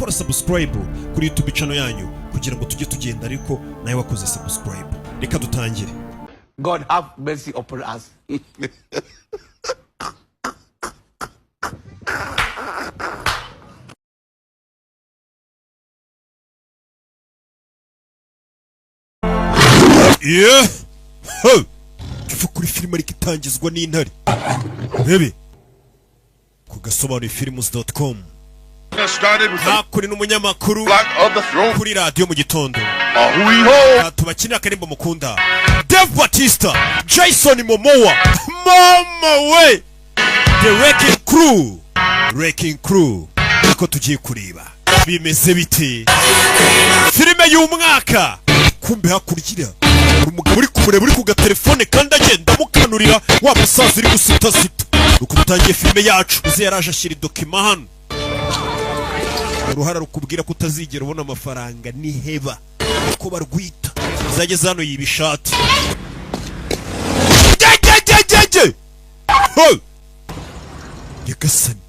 gukora subscribe kuri YouTube channel yanyu kugira ngo tujye tugenda ariko nawe wakoze subscribe. Reka dutangire. God have mercy upon us. Yeah. Kifu kuri film ariko itangizwa n'intare. Bebe. Ku gasobanurifilms.com. Kuri n'umunyamakuru kuri radio mu gitondo. Tubakinira karimbo mukunda. Dave Batista, Jason Momoa, Mama we. The Wrecking Crew. Ko tugiye kureba. Bimeze bite? Filime y'umwaka. Kumbe hakurikira. Umugabo uri kumureba uri ku gatelefone kandi agenda mukanurira wa musaza uri gusita sita. Uko dutangiye filime yacu uze yaraje ashyira dokima hano. Uruhara rukubwira ko utazigera ubona amafaranga ni heba uko barwita zageze hano yibishati. Yagasani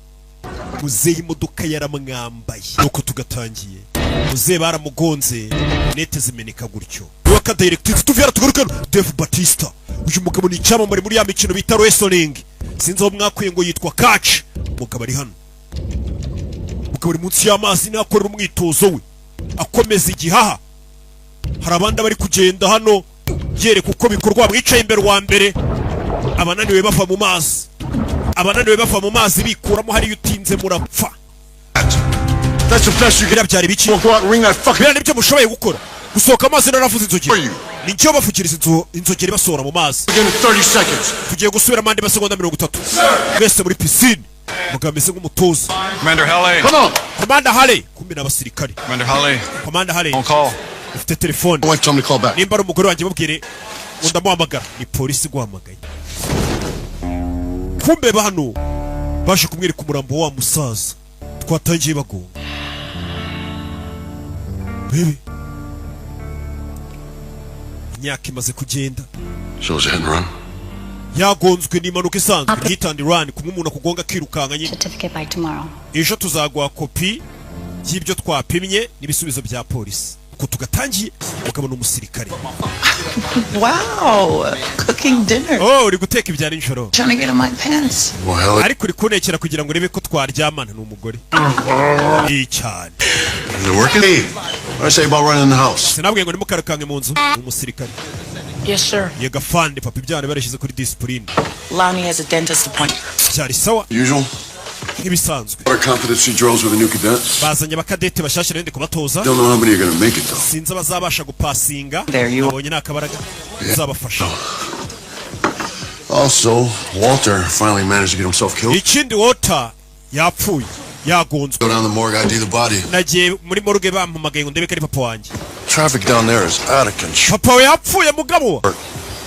muzeyi imodoka yaramwambaye uko tugatangiye muzeyi baramugonze nete zimeneka gutyo waka directive tuvyara tugarukana Dave Batista uyu mugabo ni icyamamare muri ya mikino bita wrestling sinzi aho mwakwiye ngo yitwa Catch mugabo ari hano mugabo ari munsi y'amazi nakorera umwitozo we akomeza igihaha hari abandi bari kugenda hano yereka uko bikorwa mwicaye imbere wa mbere abananiwe bava mu mazi bikuramo hari utinze murapfa. That's a flash you get byari biki ring that fucking nibyo mushoboye gukora gusohoka amazi naravuze inzogera nicyo bafukiriza inzogera basohora mu mazi. 30 seconds tugiye gusubira mande basegonda 30 mwese muri piscine mugameze nk'umutoza. Commander Halle, come on. Commander Halle kumbe n'abasirikare. Commander Halle on call. ufite telefone I want somebody to call back. nimba ari umugore wanjye mubwire ndamuhamagara ni polisi guhamagaye. Kumbe bano baje kumwereka umurambo wa musaza twatangiye bagonga. Bebe imyaka imaze kugenda So hit and run. yagonzwe n'impanuka isanzwe hit and run kumwe umuntu akugonga kirukankanye. Certificate by tomorrow. Ejo tuzagwa kopi y'ibyo twapimye n'ibisubizo bya polisi uko tugatangiye ukabona umusirikare. Wow, cooking dinner. Uri guteka ibya nijoro. Trying to get on my pants. Well, ariko uri kunekera kugira ngo urebe ko twaryamana n'umugore. Cyane. Is it working? Hey, what I say about running the house? Sinabwiye ngo nimukarukanke mu nzu umusirikare. Yes, sir. Yega fande papa ibyana barashize kuri discipline. Lonnie has a dentist appointment. Cyari sawa. Usual. Nk'ibisanzwe. What competency drills with the new cadets? Bazanye abakadete bashashira ndende kubatoza. Don't know how many are going to make it though. Sinzi bazabasha gupasinga. Abonye nakabaraga uzabafasha. Also, Walter finally managed to get himself killed. Ikindi Walter yapfuye yagonzwe. Go down the morgue, ID the body. Nagiye muri morgue bampamagaye ngo ndebe kari papa wanjye. Traffic down there is out of control. Papa yapfuye mugabo.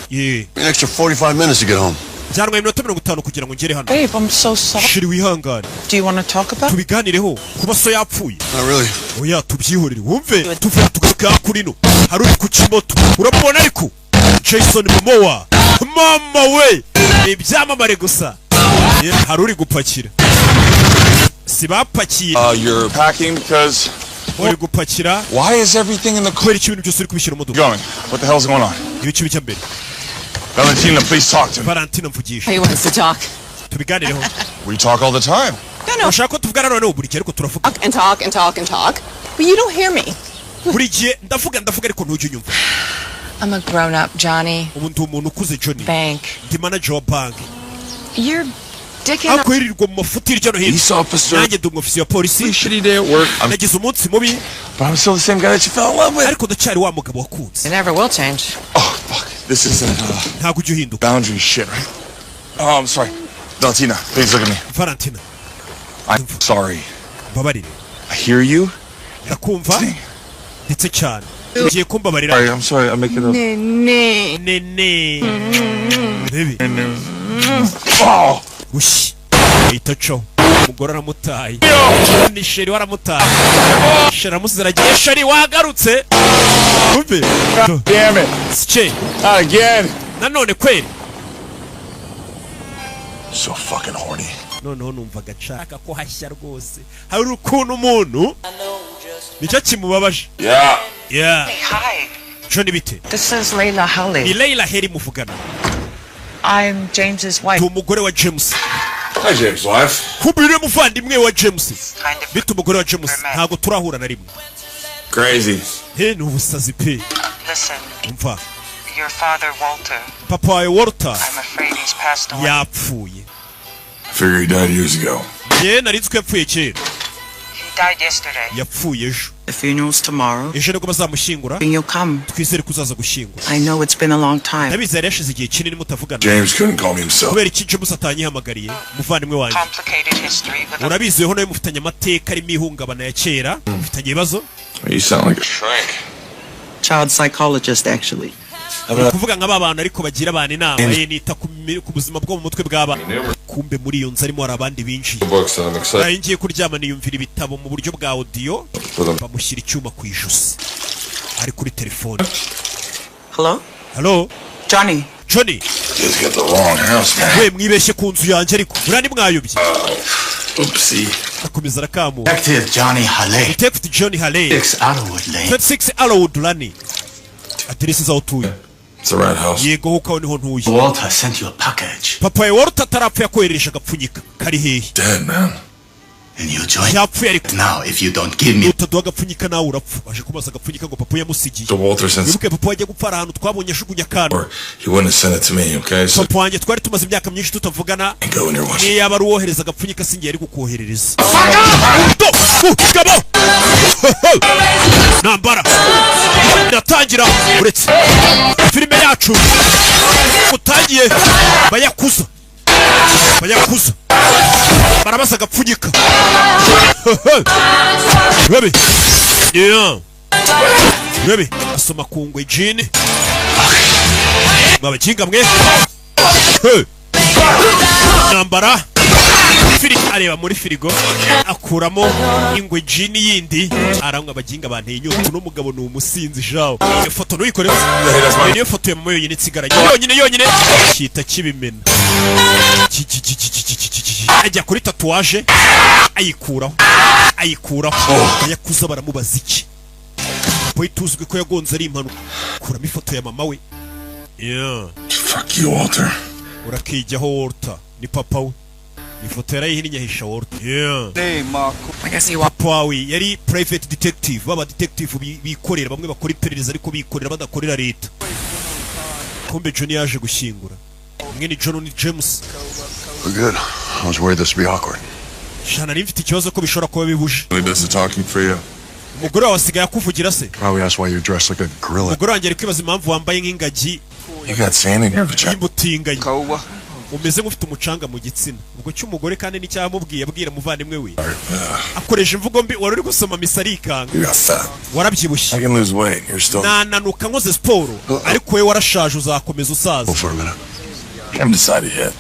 Yeah. An extra 45 minutes to get home. Byanwa iminota 50 kugira ngo ngere hano. Babe, I'm so sorry. Shiri wihangane. Do you want to talk about? Tubiganireho kuba so yapfuye. Not really. Oya tubyihorere wumve tuvuga tugaruka kuri no. Hari uri ku kimoto. Urabona ariko Jason Momoa. Mama we. Ibyamamare gusa. Hari uri gupakira. Sibapakiye. You're packing because uri gupakira. Why is everything in the car? Kweri ibintu byose uri kubishyira mu modoka. Going. What the hell's going on? Ibice bijya mbere. Valentina, please talk to me. Valentina mvugisha. He wants to talk. Tubiganireho. We talk all the time. No. Ushaka ko tuvugana none buri gihe ariko turavuga. Talk. But you don't hear me. Buri gihe ndavuga ariko ntujye unyumva. I'm a grown up, Johnny. Umuntu ukuze Johnny. Bank. Ndi manager wa bank. You're dicking up. Akwirirwa mu mafuti hirya no hino. Peace officer. Nanjye ndi umufisi wa polisi. Shitty day at work. Nagize umunsi mubi. But I'm still the same guy that you fell in love with. Ariko ndacyari wa mugabo wakunze. It never will change. Oh, fuck. This isn't ntabwo ujya uhinduka. boundary shit, right? Oh, I'm sorry. Valentina, please look at me. Valentina. I'm sorry. Babarire. I hear you. Ndakumva. Ndetse cyane. Ugiye kumbabarira. Sorry, I'm sorry. I'm making a... Nene. Baby. Oh! Ushi. Itacho. Umugore aramutaye. Ni sheri waramutaye. Sheri amusiragiye. Sheri wagarutse. Umve. Damn it. Sche. Not again. Nanone kweli. So fucking horny. Noneho numvaga nshaka ko hashya rwose. Hari ukuntu umuntu nicyo kimubabaje. Yeah. Yeah. Hi. Johnny bite. This is Layla Ni Hawley. Layla Heri muvugana. I'm James's wife. Ndi umugore wa James. Hi, James' wife. Kubire muvandimwe wa James. Kind of Bite umugore wa James ntago turahura na rimwe. Crazy. He ni ubusazi pe. Listen, Umva. your father Walter. Papa wa Walter I'm afraid he's passed away. yapfuye. I figure he died years ago. Ye nari nzi ko yapfuye kera. He died yesterday. Yapfuye ejo. The funeral's tomorrow. Ejo nibwo bazamushyingura. And you'll come. Twizere kuzaza gushyingura. I know it's been a long time. Ndabizi yari yashize igihe kinini mutavugana. James couldn't call me himself. Kubera iki James atanyihamagariye muvandimwe wanjye. Complicated history with a Urabizi ho nawe mufitanye amateka arimo ihungabana ya kera. Mufitanye ibibazo. You sound like a shrink. child psychologist actually. Kuvuga nk'abana ariko bagira abana inama nita ku buzima bwo mu mutwe bw'aba. Kumbe muri iyo nzu arimo abandi binjiye. Ngiye kuryama niyumvira ibitabo mu buryo bwa audio. Bamushyira icyuma ku ijosi. Ari kuri telefone. Hello? Hello? Johnny. Johnny. Just got the wrong house, man. We mwibeshye ku nzu yanjye ariko. Urani mwayobye. Oopsie. Akomeza arakamu. Detective Johnny Halley. Detective Johnny Halley. 6 Arrowwood Lane. 26 Arrowwood Lane. Aderesi za utuye. It's the right house. Yego huko niho ntuye. Walter sent you a package. Papa ya Walter tarapfa yakohereje agapfunyika. Kari hehe. Dead, man. And you join. Yapfuye ariko. Now, if you don't give me. Utaduha agapfunyika nawe urapfa. Baje kubaza agapfunyika ngo papa yamusigiye. So Walter sent. Wibuke papa wajya gupfara ahantu twabonye ashugunya kana. Or he wouldn't have sent it to me, okay? So Papa wanjye twari tumaze imyaka myinshi tutavugana. go in your watch. Niyo yaba ari uwohereza agapfunyika singiye ari kukoherereza. Gabo! Nambara. Iratangira uretse. Filime yacu. Utangiye bayakuza. Barabaza agapfunyika. Bebe. Yeah. Bebe. Asoma kungwe jini. Mwabakinga mwe. Nambara. Areba muri firigo akuramo ingwe jini yindi arangwa abaginga banteye inyota n'umugabo ni umusinzi jawo. Iyo foto nuyikoreho. Niyo foto ya mama yonyine nsigaranye yonyine cyita kibimena. Ajya kuri tatuwaje ayikuraho yakuza baramubaza iki. Boy tuzwi ko yagonze ari impanuka. Kuramo ifoto ya mama we. Yeah. Fuck you, Walter. Urakijyaho Walter ni papa we. Ifoto yarayihinnye hisha Walter. Yeah. Hey, Marco. I guess he Papa wawe yari private detective. Baba detective bikorera bamwe bakora iperereza ariko bikorera badakorera leta. Kumbe Johnny yaje gushyingura. Mwe ni John ni James. We're good. I was worried this would be awkward. Shana mfite ikibazo ko bishobora kuba bibuje. Really does the talking for you. Umugore wawe asigaye akuvugira se. Probably that's why you're dressed like a gorilla. Umugore wanjye ari kwibaza impamvu wambaye nk'ingagi. You got sand in your vagina. Y'umutinganya. Kowa. Umeze nk'ufite umucanga mu gitsina. Ubwo cy'umugore kandi n'icyamubwiye abwira muvandimwe we. Akoresha imvugo mbi wari uri gusoma misarikanga. You got fat. Warabyibushye. I can lose weight. You're still. Nananuka nkoze siporo ariko we warashaje uzakomeza usaza. Go for a minute. I haven't decided yet.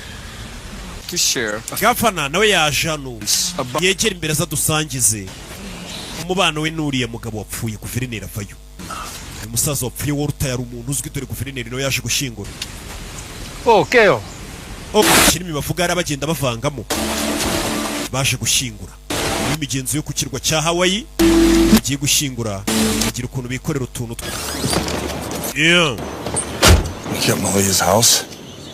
To share. Gafana nawe yaje hano yegera imbere azadusangize umubano we n'uriya mugabo wapfuye guverineri avayo. Uyu musaza wapfuye Walter yari umuntu uzwi dore guverineri nawe yaje gushyingura. Keo. Kirimi bavuga ari abagenda bavangamo baje gushyingura n'imigenzo yo ku kirwa cya Hawaii bagiye gushyingura bagira ukuntu bikorera utuntu twa. Yeah. You kept Malia's house?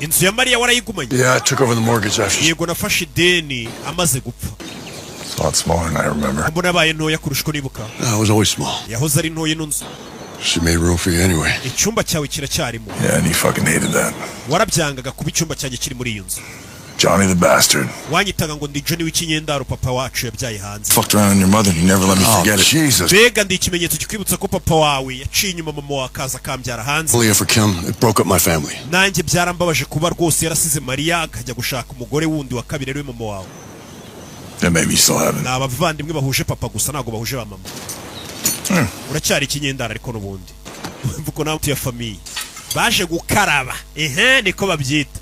Inzu ya Maria warayigumanye. Yeah, I took over the mortgage after. Yego nafashe ideni amaze gupfa. It's a lot smaller than I remember. Mbona yabaye ntoya kurusha uko nibuka. I was always small. Yahoze ari ntoya ino nzu. She made room for you anyway. Icyumba cyawe kiracyarimo. Yeah, and you fucking hated that. Warabyangaga kuba icyumba cyanjye kiri muri iyo nzu. Johnny the bastard. Wanyitaga ngo ndi Johnny w'ikinyendaro papa wacu yabyaye hanze. Fucked around on your mother and you never let me forget it. Jesus. Bega ndi ikimenyetso kikwibutsa ko papa wawe yaciye inyuma mama wa kaza kambyara hanze. Leah for Kim, it broke up my family. Nanjye byarambabaje kuba rwose yarasize Maria akajya gushaka umugore wundi wa kabiri ari we mama wawe. That made me still have it. Ni abavandimwe bahuje papa gusa ntago bahuje ba mama. Uracyari ikinyendaro ariko n'ubundi. Mvuko nawe ya famille. Baje gukaraba. Niko babyita.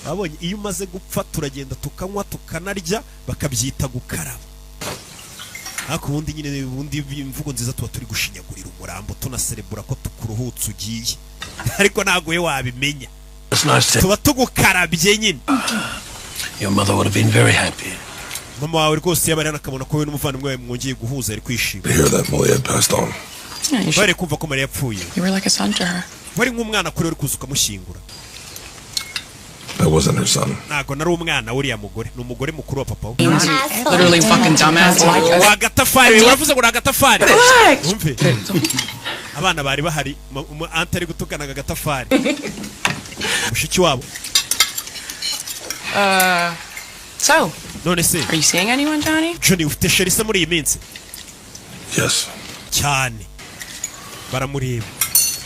Babonye iyo umaze gupfa turagenda tukanywa tukanarya bakabyita gukaraba. Ariko ubundi nyine ubundi imvugo nziza tuba turi gushinyagurira umurambo tunaserebura ko tukuruhutse ugiye. Ariko ntago we wabimenya. It's nice to. Tuba tugukarabye nyine. Your mother would have been very happy. mama wawe rwose yabari nakamona ko we n'umuvandimwe wawe mwongeye guhuza ari kwishima. To hear that Molly had passed on. Yeah, you, bari kumva ko Mariya yapfuye. you were like a son to her. Wari nk'umwana kuri uri kuzuka mushyingura. I wasn't her son. Ntago nari umwana uriya mugore, ni umugore mukuru wa papa we. Literally fucking dumbass like us. Wagatafari, uravuze ngo nagatafari. Umve. Abana bari bahari, antari gutukana agatafari. Mushiki wabo. So, None se, are you seeing anyone, Johnny? Johnny ufite sherisa muri iyi minsi? Yes. Cyane. Baramureba.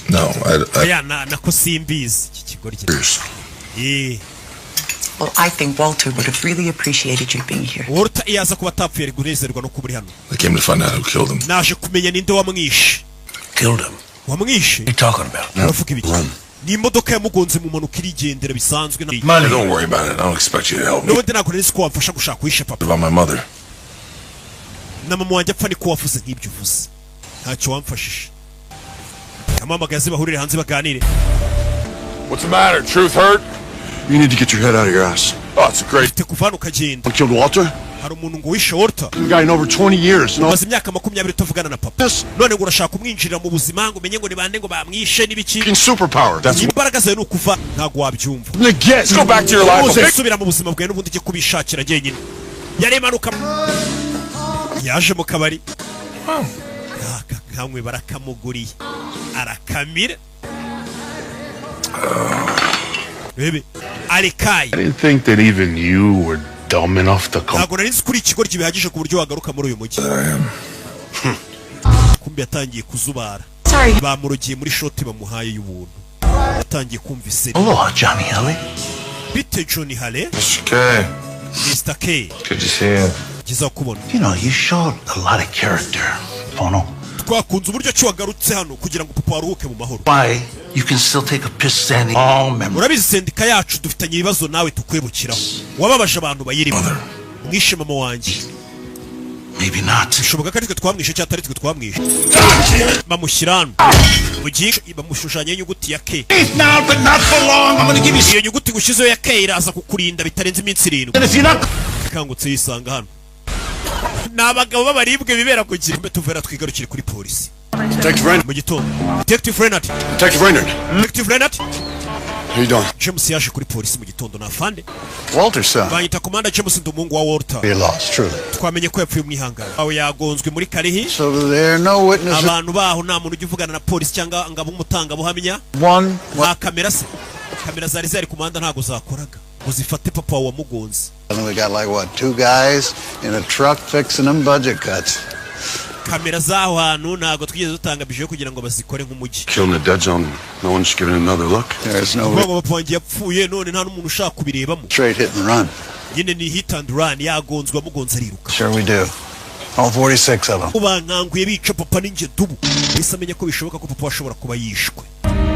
No, I Oya nako simbizi iki kigoryi. Well, I think Walter would have really appreciated you being here. Walter iyaza kuba atapfuye gunezerwa no kuburi hano. came to find out who killed him. Naje kumenya ninde wamwishe. Killed him. Wamwishe? What are you talking about? Uravuga ibiki? Ni imodoka yamugonze mu mpanuka irigendera bisanzwe na. Money. Don't worry about it. I don't expect you to help me. N'ubundi ntabwo nari ko wamfasha gushaka uwishe papa. About my mother. Na mama wanjye apfa niko wavuze nk'ibyo uvuze. Ntacyo wamfashije. Kamamagaze bahurire hanze baganire. What's the matter? Truth hurt? You need to get your head out of your ass. Oh, it's a great. Ufite kuvana ukagenda. What killed Walter? Hari umuntu ngo wishe Walter. The guy in over 20 years. No. Maze imyaka 20 utavugana na papa. None ngo urashaka kumwinjirira mu buzima ngo umenye ngo ni bande ngo bamwishe n'ibiki. Fucking superpower. That's what. Imbaraga zawe nukuva ntago wabyumva. Let's go back to your life. Okay? Subira mu buzima bwawe n'ubundi cyo kubishakira jyenyine. Yari manuka. Yaje mu kabari. Kamwe barakamuguriye. Arakamira. Bebe. Alikayi. I didn't think that even you were dumb enough to come. Ntago nari nzi kuri ikigoryi bihagije ku buryo wagaruka muri uyu mujyi. Kumbi yatangiye kuzubara. Sorry. Bamurugiye muri shoti bamuhaye y'ubuntu. Yatangiye kumva iseri. Oh, Johnny Haley. Bite Johnny Haley? Mr. K. Mr. K. Good to see you. Giza kubona. You know, you showed a lot of character, Fono. Twakunze uburyo cyo wagarutse hano kugira ngo papa waruhuke mu mahoro. Why you can still take a piss standing all memory. Urabizi sendika yacu dufitanye ibibazo nawe tukwebukiraho. Wababaje abantu bayirimo. Mwishe mama wanjye. Maybe not. Bishoboka ko aritwe twamwishe cyangwa aritwe twamwishe. Bamushyirano. Ugiye bamushushanya inyuguti ya K. Now, but not for long. I'm gonna give you. Iyo nyuguti gushizeho ya K iraza kukurinda bitarenze iminsi 7. And if you're not. Kangutse yisanga hano. Nabagabo babaribwe bibera ku gihe tuvera twigarukire kuri polisi. Detective Reynard. Mu gitondo. Detective Reynard. Detective Reynard. Detective Reynard. How you doing? James yaje kuri polisi mu gitondo na fande. Walter, son. Banyita Commander James Ndumungu wa Walter. You're lost, truly. Twamenye ko yapfuye mwihangana. Aho yagonzwe muri Karihi. So there are no witnesses. Abantu baho nta muntu uvugana na polisi cyangwa ngabo umutanga buhamya. One. Nta kamera se. Kamera zari ku muhanda ntago zakoraga. Uzifate papa wa mugonzi. We got like what, 2 guys in a truck fixing them budget cuts. Kamera zaho hantu ntago twigeze dutanga bije kugira ngo bazikore nk'umujyi. Killed in a dead zone. No one's giving another look. There's no Ngo papa wanjye yapfuye none nta n'umuntu ushaka kubirebamo. straight hit and run. Nyine ni hit and run yagonzwe mugonzi ariruka. Sure we do. All 46 of them. Ubankanguye bica papa ninjye dubu. Ese amenye ko bishoboka ko papa washobora kuba yishwe.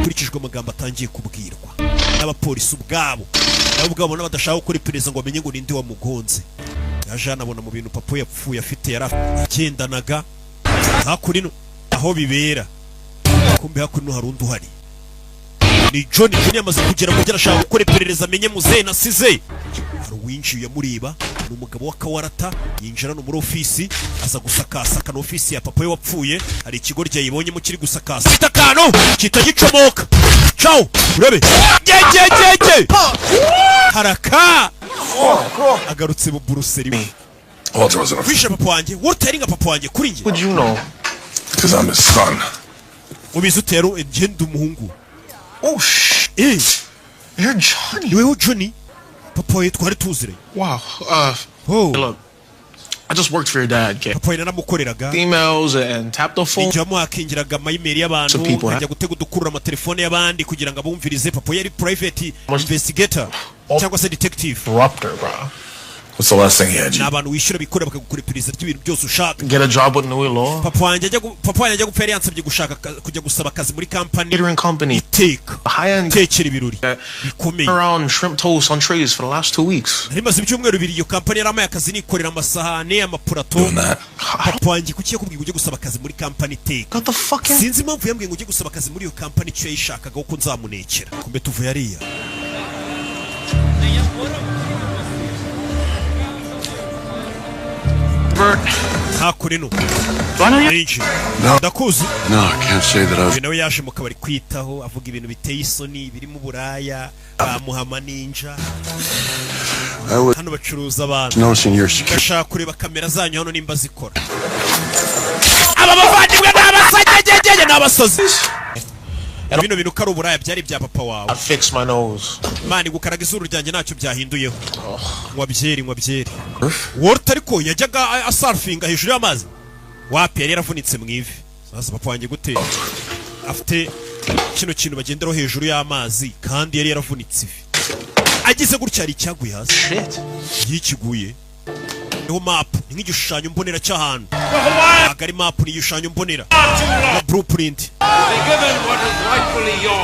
Kurikijwe amagambo atangiye kubwirwa n'abapolisi ubwabo. Nabo ubwabo n'abadashaka gukora iperereza ngo bamenye ngo ninde wamugonze. Yaje anabona mu bintu papa yapfuye afite yaragendanaga hakurino aho bibera. Kumbe hakurino hari undi uhari. Ni John yamaze kugera mu byarashaka gukora iperereza amenye muzehe nasize. Hari uwinjiye yamuriba ni umugabo w'akawarata yinjira no muri ofisi aza gusakasa no ofisi ya papa we wapfuye. Hari ikigoryi yibonye mu kiri gusakasa itakano kitagicomoka. Ciao urebe jejejeje haraka agarutse mu Buruseli. Walter wasn't a Wishe papa wanjye Walter yari nka papa wanjye kuri njye. Would you know? Because I'm his son. Ubizi utero ngende umuhungu. Oh, shh. You're Johnny. Niwe Johnny papa we twari tuzire. Wow. Oh Look, I just worked for your dad, kid. papa we naramukoreraga. Emails and tapped the phone. Njyamo akingiraga amayimeri y'abantu Some people, ajya gutega udukurura amatelefone y'abandi kugira ngo abumvirize. Papa yari private investigator cyangwa se detective. Interrupter, bro. What's the last thing he had you? N'abantu wishyura bikora bakagukora iperereza ry'ibintu byose ushaka. Get a job with New Law. Papa wanjye ajya gupfa yari yansabye gushaka kujya gusaba akazi muri company Catering company. iteka High-end. tekera ibirori bikomeye. Around shrimp toast on trays for the last 2 weeks. Nari maze ibyumweru 2 iyo company yari amaye akazi nikorera amasahane amapurato. Doing that. Papa wanjye kuki yakubwiye ujye gusaba akazi muri company iteka. Got the fuck in? Sinzi impamvu yambwiye ngo ujye gusaba akazi muri iyo company cyo yishakaga uko nzamunekera. Kumbe tuvuye ariya. Hakurino. Rinji. Ndakuzi. No, I can't say that I've... nawe yaje mu kabari kwitaho avuga ibintu biteye isoni birimo buraya bamuhama ninja. Hano bacuruza abantu. Ndashaka kureba kamera zanyu hano nimba zikora. Aba bavandimwe n'abasajya n'abasozi. Bino bintu kari uburaya byari bya papa wawe. I fixed my nose. Mani gukaraga izuru ryanjye ntacyo byahinduyeho. Ngwabyeri. Wort ariko yajyaga asurfinga hejuru y'amazi. Wapi yari yaravunitse mu ivi. Sasa papa wanjye gute afite kino kintu bagenderaho hejuru y'amazi kandi yari yaravunitse ivi. Agize gutya ari cyaguye hasi. Yikiguye. Niho map ni nk'igishushanyo mbonera cy'ahantu. Agari map ni igishushanyo mbonera. Blueprint.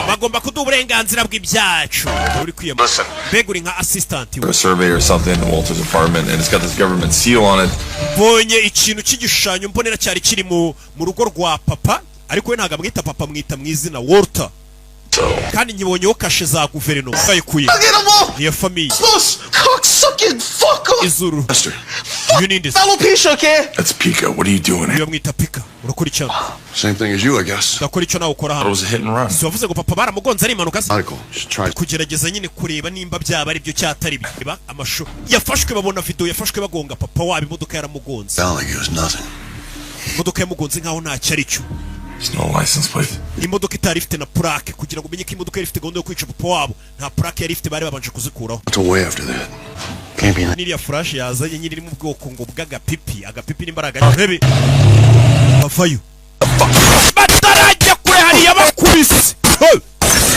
Bagomba kuduha uburenganzira bw'ibyacu. Uri kwiyama. Beguri nka assistant. A survey or something in Walter's apartment, and it's got this government seal on it. Bonye ikintu cy'igishushanyo mbonera cyari kiri mu rugo rwa papa, ariko we ntaga mwita papa mwita mwizina Walter. Kandi nyibonyeho kashe za guverinoma bayikuye. Niyo family. Cocksucking fucker. Izuru. You need this. Alopecia, okay? That's Pika. What are you doing? Niyo mwita Pika. Urakora icyo? Same thing as you, I guess. Ndakora icyo nawe ukora hano. It was a hit and run. So wavuze ngo papa baramugonze ari impanuka se? Michael, just try. Kugerageza nyine kureba nimba byaba ari byo cyatari biba amasho. Yafashwe babona video yafashwe bagonga papa wabo imodoka yaramugonze. Sound like it was nothing. Imodoka yamugonze nkaho nta cyari cyo. There's no license plate. Imodoka itari ifite na plaque kugira ngo umenye ko imodoka yari ifite gahunda yo kwica papa wabo nta plaque yari ifite bari babanje kuzikuraho. What's away after that? Can't be. Niriya flash yazanye nyiri mu bwoko ngo bw'agapipi agapipi n'imbaraga ntebe bavayo batarajya kure hari yabakubise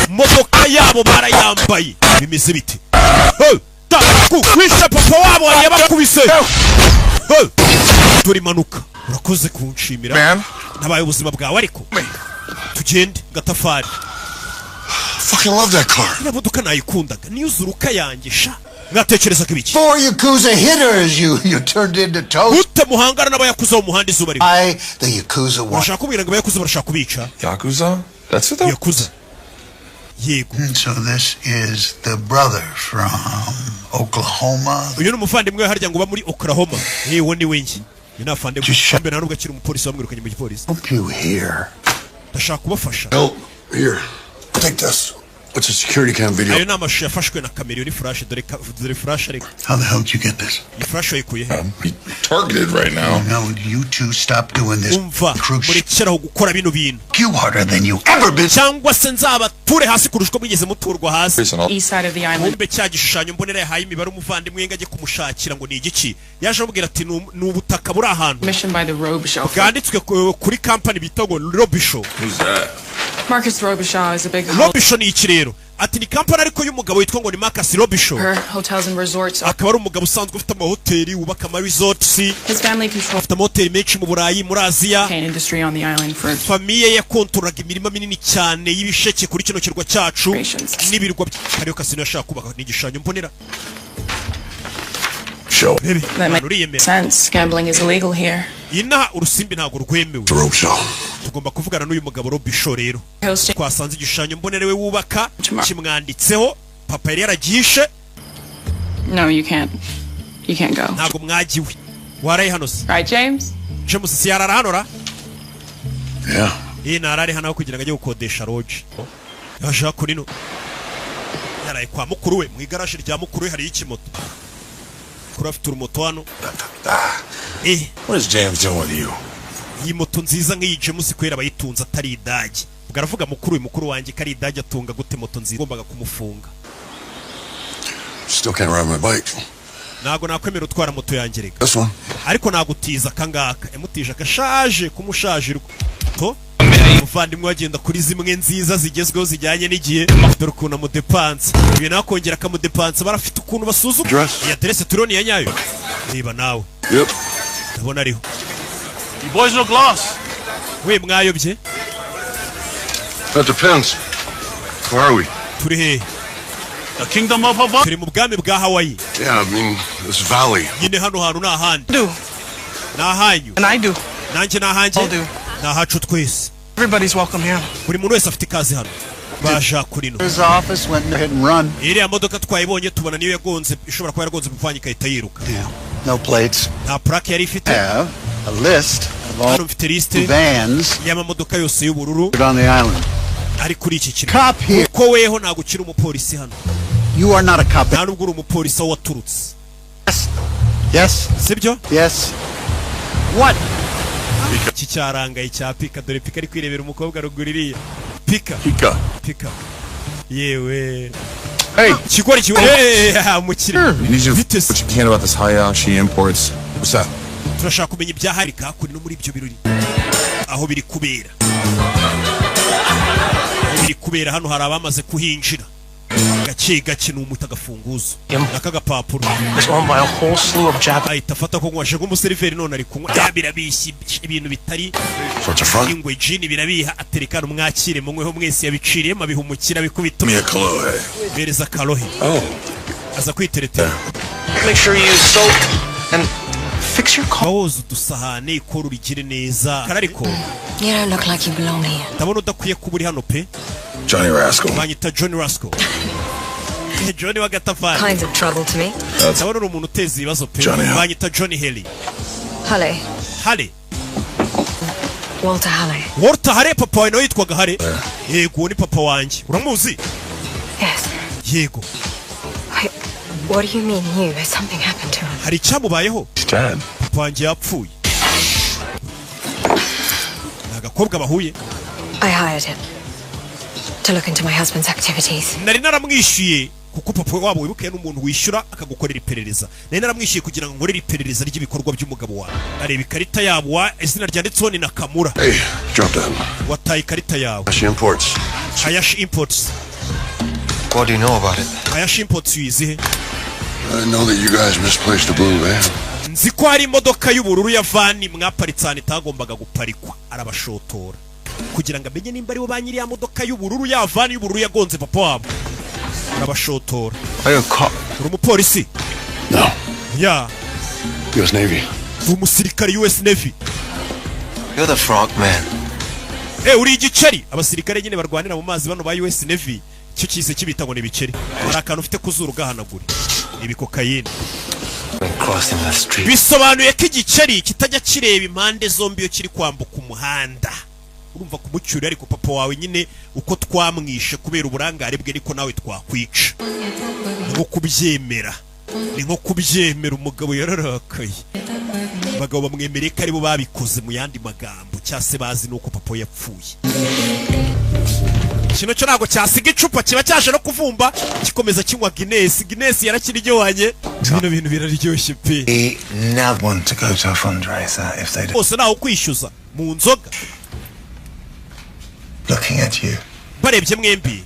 modoka yabo barayambaye bimeze biti kwisha papa wabo hari yabakubise turi manuka urakoze kunshimira nabaye ubuzima bwawe ariko tugende gatafari. Fucking love that car. Ina modoka nayikundaga niyo uzuruka yanjye sha mwatekereza ko ibiki 4 Yakuza hitters you turned into toast. Ute muhangara n'abayakuza mu muhanda izuba rimwe. The Yakuza one. Bashaka kubwira ngo abayakuza barashaka kubica. Yakuza? That's what that Yakuza. Yego. So this is the brother from Oklahoma. Uyu ni umuvandimwe harya ngo ba muri Oklahoma. Yewe ni wengi. Yinafande kumbe na nubwo akiri umupolisi wamwirukanye mu gipolisi. Hope you here. Ndashaka kubafasha. Help. Here. Take this. What's a security cam video? Ayo namashusho yafashwe na kamera ni flash dore flash ariko. How the hell did you get this? Iyi flash yikuye. be targeted right now. No, you two stop doing this. Umva muri cyeraho gukora bino bintu. You harder than you ever been. Cyangwa se nzaba ture hasi kurushwa mwigeze muturwa hasi. East side of the island. Kumbe cya gishushanyo mbonera yahaye imibare umuvandimwe ngaje kumushakira ngo ni igiki. Yaje amubwira ati ni ubutaka buri ahantu. Mission by the Robichaud. Bwanditswe kuri company bita ngo Robichaud. Who's that? Marcus Robichaud is a big Robichaud ni iki rero? Ati ni company ariko y'umugabo witwa ngo ni Marcus Robichaud. her hotels and resorts. Akaba ari umugabo usanzwe ufite amahoteli wubaka ama resorts. His family controls Afite amahoteli menshi mu Burayi muri Aziya. the industry on the island for Famiye yakontorraga imirima minini cyane y'ibisheke kuri kino kirwa cyacu n'ibirwa hariyo kasino yashaka kubaka n'igishushanyo mbonera. Show. that makes sense. Gambling is illegal here. Ina urusimbi ntago rwemewe. Robichaud. Tugomba kuvugana n'uyu mugabo Robichaud rero. Hosting. Twasanze igishushanyo mbonera we wubaka kimwanditseho papa yari yaragishe. No, you can't go. Ntago mwagiwe. Waraye hano se. Right, James? James si yarara hano ra? Yeah. Narari hano kugira ngo ajye gukodesha lodge. Yaje kurino. Yaraye kwa mukuru we mu igaraje rya mukuru we hari ikimoto. Kuri afite urumoto hano. What is James doing with you? Iyi moto nziza nk'iyi James kwera bayitunza atari idage. Bwaravuga mukuru wanjye kari idage atunga gute moto nziza ngombaga kumufunga. Still can't ride my bike. Nago nakwemera utwara moto yanjye rega. This one. Ariko nagutiza kangaka. Emutije akashaje kumushajirwa. To umuvandimwe wagenda kuri zimwe nziza zigezweho zijyanye n'igihe. Dore ukuntu mu depanse. Ibi nakongera ka mu depanse barafite ukuntu basuzuma. Iyi adresse turoni ya nyayo. Niba nawe. Yep. Ndabona ariho. You boys look lost. We mwayobye? That depends. Where are we? Turi he? The kingdom of Hawaii. Turi mu bwami bwa Hawaii. Yeah, I mean, this valley. Nyine hano hantu na handi. Do. Na hanyu. And I do. Nanjye na hanje. I'll do. Na hacu twese. Everybody's welcome here. Buri muntu wese afite ikaze hano. Baja kurino. His office went hit and run. Iriya modoka twayibonye tubona niyo yagonze ishobora kuba yaragonze mupfanye ikahita yiruka. Yeah. No plates. Nta plaque yari ifite. Have. a list of all hano mfite liste vans y'amamodoka yose y'ubururu on the island. ari kuri iki kirwa Cop here. uko weho ntabwo ukiri umupolisi hano You are not a cop. nta nubwo uri umupolisi aho waturutse Yes. sibyo Yes. What? iki cyarangaye cya Pika dore Pika ari kwirebera umukobwa ruguru iriya Pika yewe Hey! kigori kiwe umukire I need you to Vites. what you can about this Hayashi imports. What's up? turashaka kumenya ibyaharika kuri no muri ibyo birori aho biri kubera hano hari abamaze kuhinjira gake gake n'umuta gafunguzo nakagapapuro It's owned by a whole slew of Japanese. ahita afata ko ngwashe nk'umuseriveri none ari kunywa birabishye ibintu bitari What's the front? ingwe jini birabiha aterekana umwakire munyweho mwese yabiciriyemo abihumukira bikubita Give me a Kalohe. bereza karohe Oh. aza kwiteretera Make sure you use soap and fix your car. woza udusahane ikora urigire neza karariko You don't look like you belong here. ndabona udakwiye kuba uri hano pe Johnny Rascal. banyita John Rascal John wagatafari Kinds of trouble to me. ndabona uri umuntu uteza ibibazo pe Johnny Hale. banyita John Haley Halle. Hale Walter Halle. Walter Hale papa wawe nawe yitwaga Hale yego uwo ni papa wanjye uramuzi Yes. yego Wait, what do you mean you? Has something happened to him? hari icyamubayeho He's dead. papa wanjye yapfuye ni agakobwa bahuye I hired him to look into my husband's activities. nari naramwishyuye kuko papa wabo wibuke n'umuntu wishyura akagukorera iperereza nari naramwishyuye kugira ngo nkorere iperereza ry'ibikorwa by'umugabo wawe areba ikarita yabo wa izina ryanditseho ni Nakamura Hey, drop that. wataye ikarita yawe She imports. Hayashi Imports What do you know about it? Hayashi Imports uyizihe I know that you guys misplaced a blue van. nzi ko hari imodoka y'ubururu ya vani mwaparitse ahantu itagombaga guparikwa arabashotora kugira ngo amenye nimba aribo ba nyiri ya modoka y'ubururu ya vani y'ubururu yagonze papa wabo arabashotora Are you a cop? uri umupolisi No. ya U.S. Navy. uri umusirikare US Navy You're the frog man. uri igiceri abasirikare nyine barwanira mu mazi bano ba US Navy cyo kise kibita ngo ni ibiceri hari akantu ufite kuzuru gahanagura ibi kokayine When crossing the street. bisobanuye ko igiceri kitajya kireba impande zombi iyo kiri kwambuka umuhanda urumva kumucyura ariko papa wawe nyine uko twamwishe kubera uburangare bwe niko nawe twakwica ni nko kubyemera umugabo yararakaye abagabo bamwemereye ko aribo babikoze mu yandi magambo cyase bazi nuko papa yapfuye kino cyo ntabwo cyasiga icupa kiba cyaje no kuvumba gikomeza kinywa Guinness yarakiryohanye bino bintu biraryoshye pe We never want to go to a fundraiser if they don't. bose naho kwishyuza mu nzoga Looking at you, barebye mwembi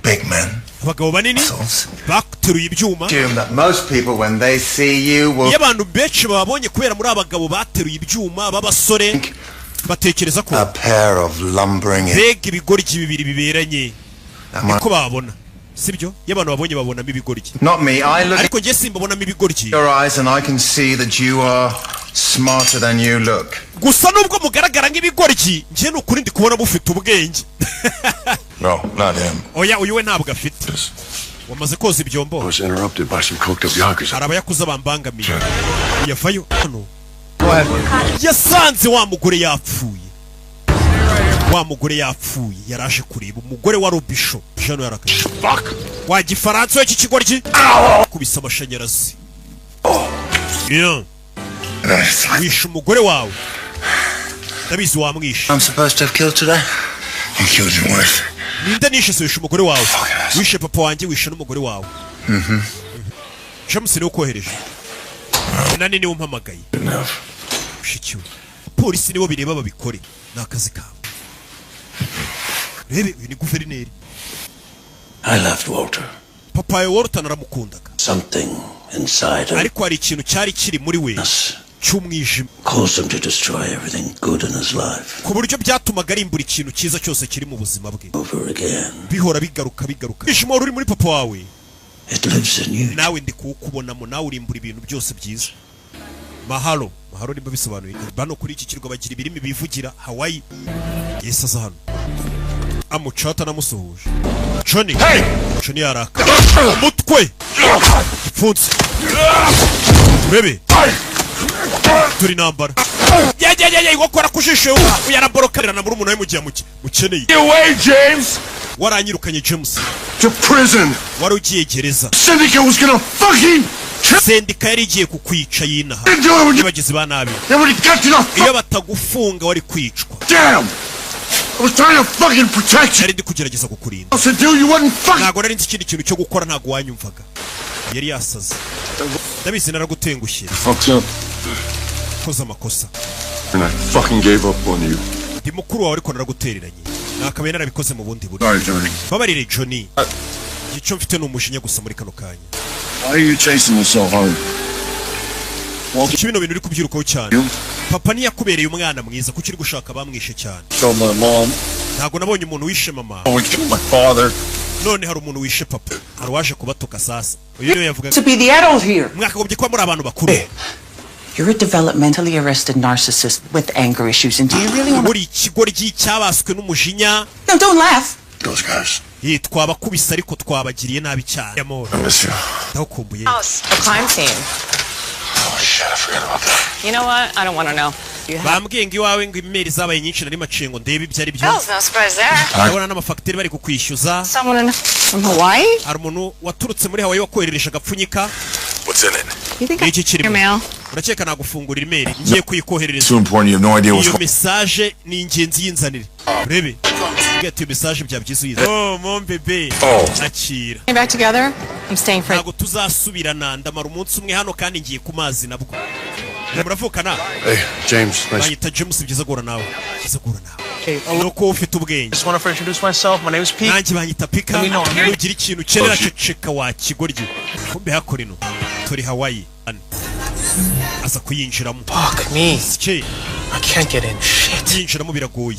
big men, abagabo banini bateruye ibyuma assume that most people, when they see you, will iyo abantu benshi babonye kubera muri abagabo bateruye ibyuma b'abasore batekereza ko a pair of lumbering. mbega ibigoryi bibiri biberanye niko babona sibyo iyo abantu babonye babonamo ibigoryi Not me. I look ariko njye simbabonamo ibigoryi in your eyes and I can see that you are smarter than you look. gusa nubwo mugaragara nk'ibigoryi njye ni ukuri ndi kubona mufite ubwenge No, not him. oya uyu we ntabwo afite wamaze koza ibyombo I was interrupted by some coked up yakuza. hari abayakuza bambangamiye yavayo hano yasanze wa mugore yapfuye yaraje kureba umugore wa Robisho jano yarakaye wa gifaransa w'iki kigoryi kubisa amashanyarazi wishe umugore wawe ndabizi wamwishe I'm supposed to have killed today. You killed your wife. ninde nishe se wishe umugore wawe wishe papa wanjye wishe n'umugore wawe James niwe ukohereje nani niwe umpamagaye ushikiwe polisi nibo bireba babikore ni akazi kawe rebe uyu ni guverineri I loved Walter. papa we Walter naramukundaga Something inside him ariko hari ikintu cyari kiri muri we cy'umwijima caused him to destroy everything good in his life. ku buryo byatumaga arimbura ikintu cyiza cyose kiri mu buzima bwe Over again. bihora bigaruka umwijima wari uri muri papa wawe It lives in you. nawe ndi kuwukubonamo nawe urimbura ibintu byose byiza mahalo nimba bisobanuye bano kuri iki kirwa bagira ibirimi bivugira Hawaii Yesu aza hano amucata namusuhuje Johnny Johnny yaraka umutwe funze bebe turi nambara yajyajyajya igokora kujisho uyaraborokarana muri umuntu we mugiye mukeneye away, James. waranyirukanye James To prison. wari ugiye gereza Syndicate was gonna fucking sendika yari igiye kukwica yinaha nibagizi ba nabi iyo batagufunga wari kwicwa. Damn! I was trying to fucking protect you. Nari ndi kugerageza kukurinda. Ntago nari nzi ikindi kintu cyo gukora, ntago wanyumvaga. Yari yasaze. Ndabizi naragutengushye. Koza amakosa. And I fucking gave up on you. Ndi mukuru wawe ariko naragutereranye. Nakabaye narabikoze mu bundi buri. Sorry, Johnny. Babarire Johnny. Icyo mfite ni umujinya gusa muri kano kanya. Why are you chasing me so hard? Kibino bintu uri kubyirukaho cyane. Papa niyakubereye umwana mwiza kuko uri gushaka bamwishe cyane. Kill my mom. Ntago nabonye umuntu wishe mama. Oh, kill my father. None hari umuntu wishe papa. Hari waje kubatoka sasa. Uyu niwe yavuga. To be the adult here. Mwakagobye kwa muri abantu bakuru. You're a developmentally arrested narcissist with anger issues, and do you really want to... Muri ikigoryi cyabaswe n'umujinya. No, don't laugh. Those guys. Twabakubise ariko twabagiriye nabi cyane. I miss you. Ndakumbuye. House, a crime scene. Oh shit, I forgot about that. You know what? I don't want to know. Bambwiye ngo iwawe ngo imeri zabaye nyinshi nari maciye ngo ndebe ibyo ari byo. No surprise there. Ndabona n'amafagitire bari kukwishyuza. Someone from Hawaii? Hari umuntu waturutse muri Hawaii wakoherereje agapfunyika. What's in it? You think your mail? Urakeka nagufungurira imeri ngiye kuyikoherereza. Too important, you have no idea what's Iyo message ni ingenzi yinzanire. Urebe. Get your message bya byizuyiza. Oh mon bébé. Nakira. Getting back together? I'm staying for... Ntago tuzasubirana ndamara umunsi umwe hano kandi ngiye ku mazi nabwo. Muravukana? Hey, James. Nice. Bayita James byiza gora nawe. Byiza gora nawe. Nuko ufite ubwenge. Just want to introduce myself. My name is Pete. Nanjye banyita Pika. Ugira ikintu cyera ceceka wa kigoryi. Kumbe hakorino. Turi Hawaii. Asa kuyinjiramo. Fuck me. I can't get in. Shit. Yinjiramo biragoye.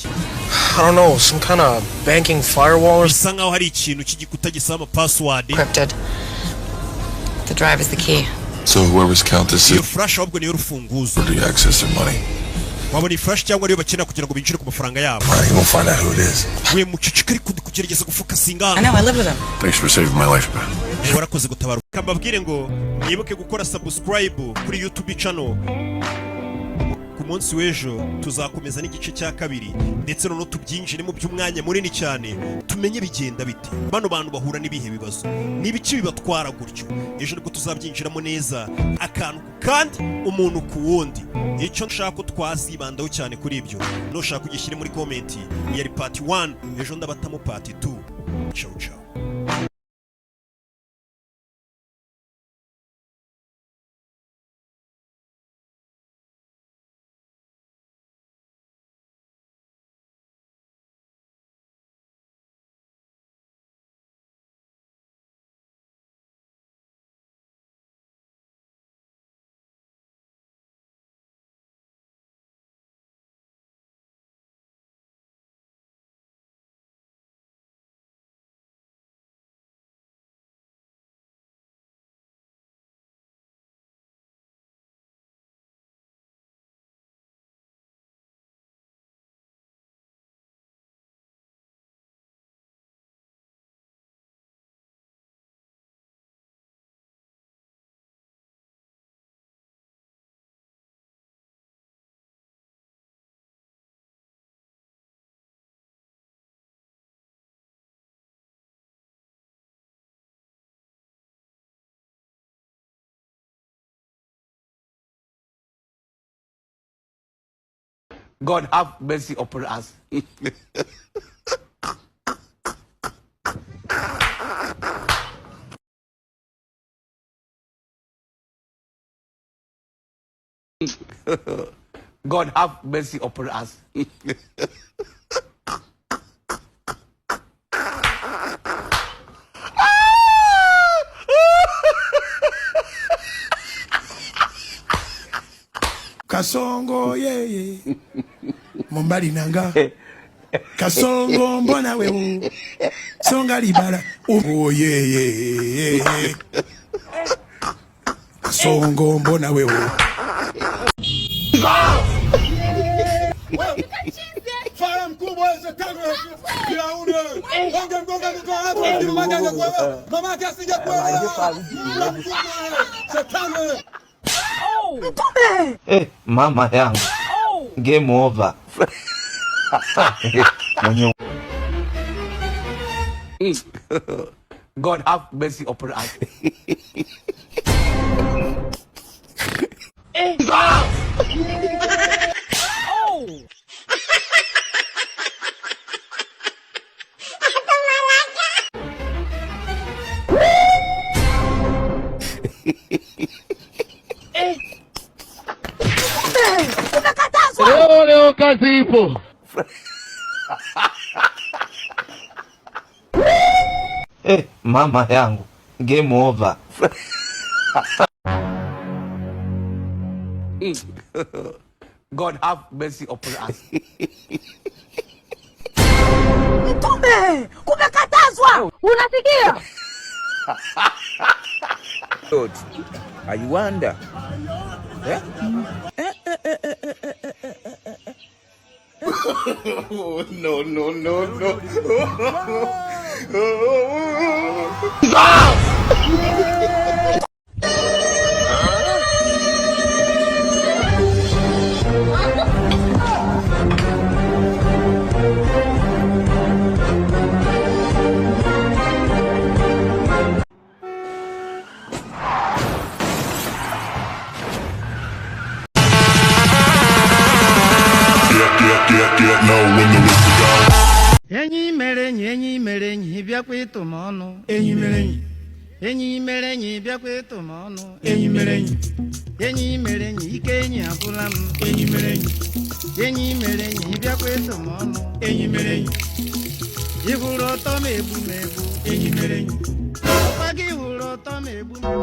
I don't know, some kind of banking firewall or bisa nkaho hari ikintu cy'igikuta gisaba password. Encrypted. The drive is the key. So whoever's Countess Iyo flash ahubwo niyo rufunguzo. do you access their money? Wabona flash cyangwa ariyo bakina kugira ngo binjire ku mafaranga yabo. You won't find out who it is. We mucicika ariko kugerageza gufuka singa. I know, I live with him. Thanks for saving my life, man. Warakoze gutabara. Kambabwire ngo nibuke gukora subscribe kuri YouTube channel. Ku munsi w'ejo tuzakomeza n'igice cya kabiri ndetse no tubyinjire mu by'umwanya munini cyane tumenye bigenda bite. Bano bantu bahura n'ibihe bibazo. Nibiki bibatwara gutyo. Ejo niko tuzabyinjiramo neza akantu kandi umuntu ku wundi. Icyo nshaka ko twazibandaho cyane kuri ibyo. No shaka kugishyira muri comment. Yari part 1, ejo ndabatamo part 2. Ciao ciao. God have mercy upon us. God have mercy upon us. Kasongo yeye Mombali nanga Kasongo mbona wewe Songa libala oh yeye Kasongo mbona wewe Fala mkubwa shetani kiaune onge mgonga kwa hapo mama kwa mama yake asije kwa shetani. Oh Mama yangu. Game over. God have mercy upon us. Leo kazi ipo. Mama yangu. Game over. God have mercy upon us. Kumekatazwa. Unasikia? Lord, I wonder. No, no, no, no. Enyi merenyi bịa kwetu m ọnụ. Enyi merenyi bịa kwetu m ọnụ. Enyi merenyi ike enyi agwụla m. Enyi merenyi bịa kwetu m ọnụ. Enyi merenyi ị hụrụ ọtọ m egbu m egbu. Enyi merenyi ọkwa gị hụrụ ọtọ m egbu m egbu.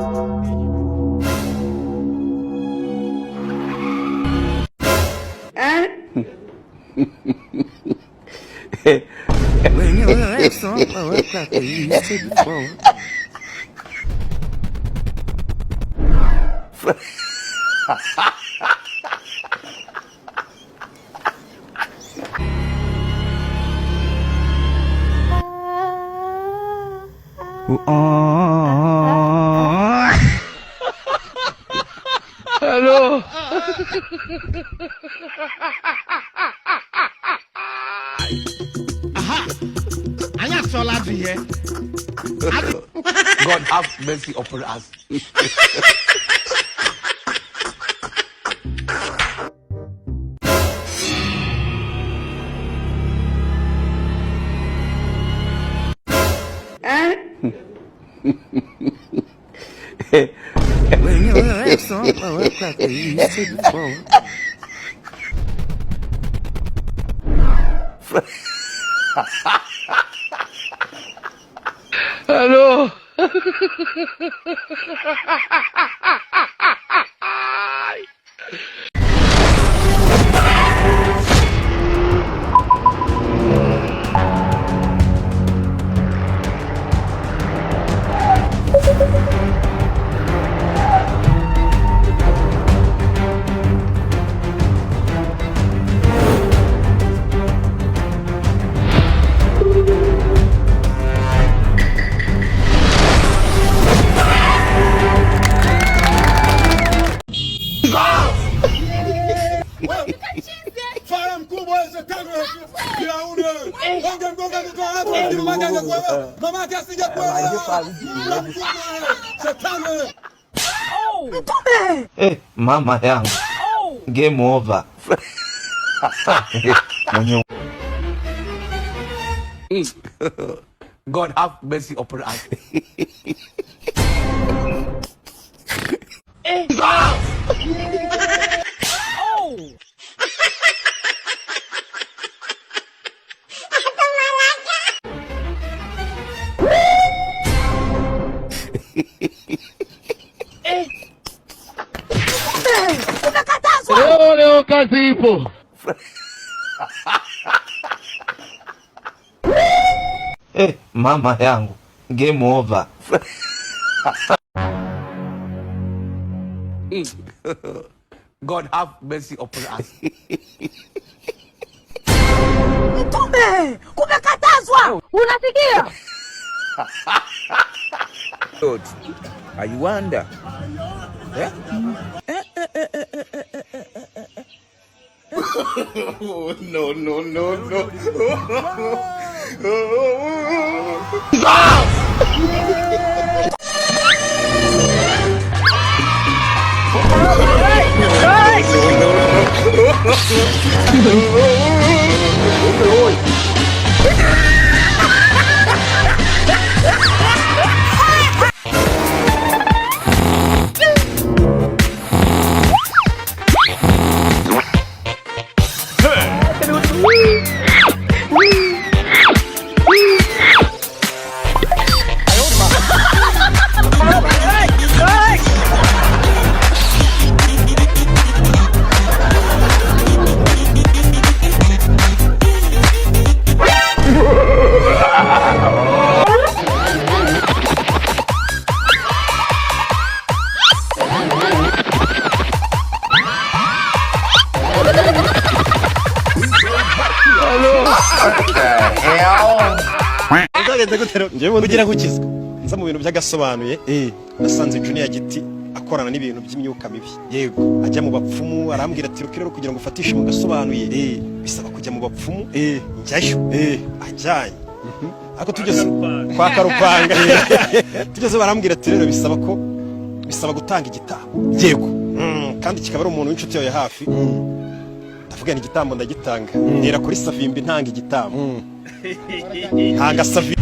When you were so like you used to before. Hello. God have mercy upon us. When you were so like you used to before. Hello. Mama yangu. Game over. God have mercy upon us. Leo kazi ipo. Mama yangu. Game over. God have mercy upon us. Kumekatazwa. Unasikia? Lord, I wonder. No, no, no, no. kugira ngo ukizwe nza mu bintu by'agasobanuye nasanze Junior Giti akorana n'ibintu by'imyuka mibi yego ajya mu bapfumu arambwira ati rero kugira ngo ufatishe mu gasobanuye bisaba kujya mu bapfumu njyayo ajyanye ako tugeze kwa Karupanga tugeze barambwira ati rero bisaba gutanga igitambo yego kandi kikaba ari umuntu w'inshuti yawe hafi ndavuga ni igitambo ndagitanga ndera kuri Savimbi ntanga igitambo ntanga Savimbi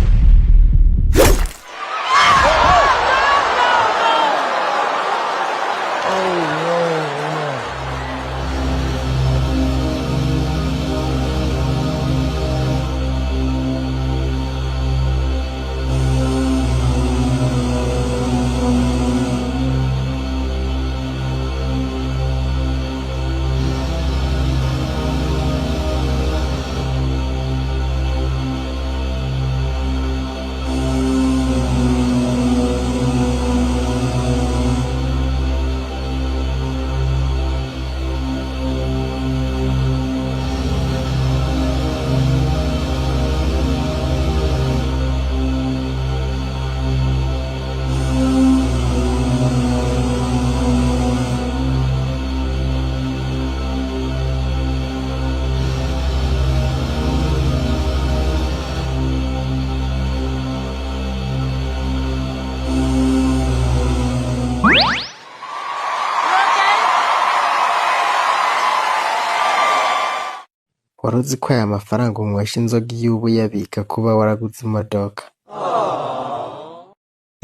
waruzi ko aya mafaranga unywesha inzoga iyo uba uyabika kuba waraguze imodoka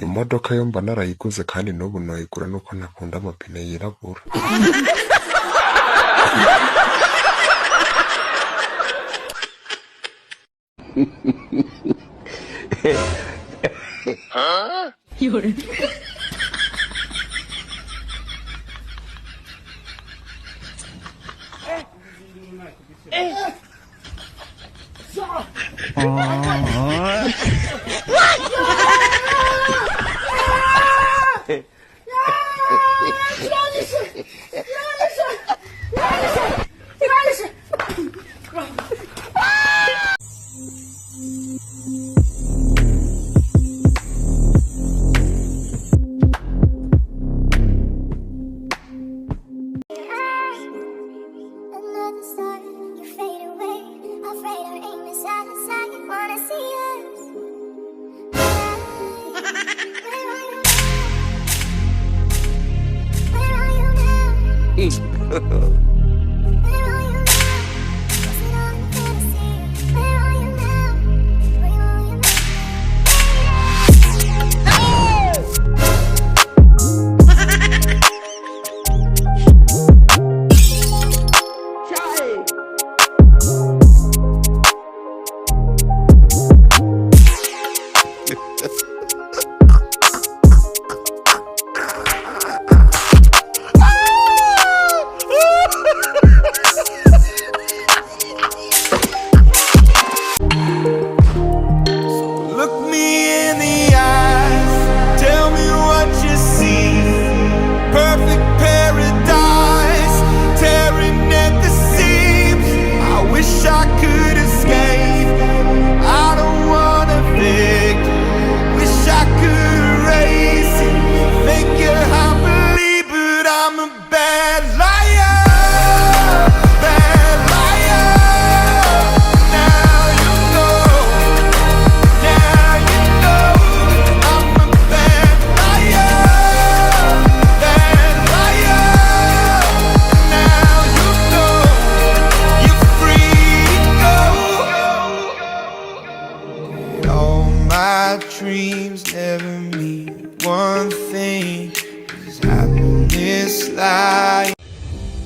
imodoka yo mba narayiguze kandi n'ubu nayigura nuko nakunda amapine yirabura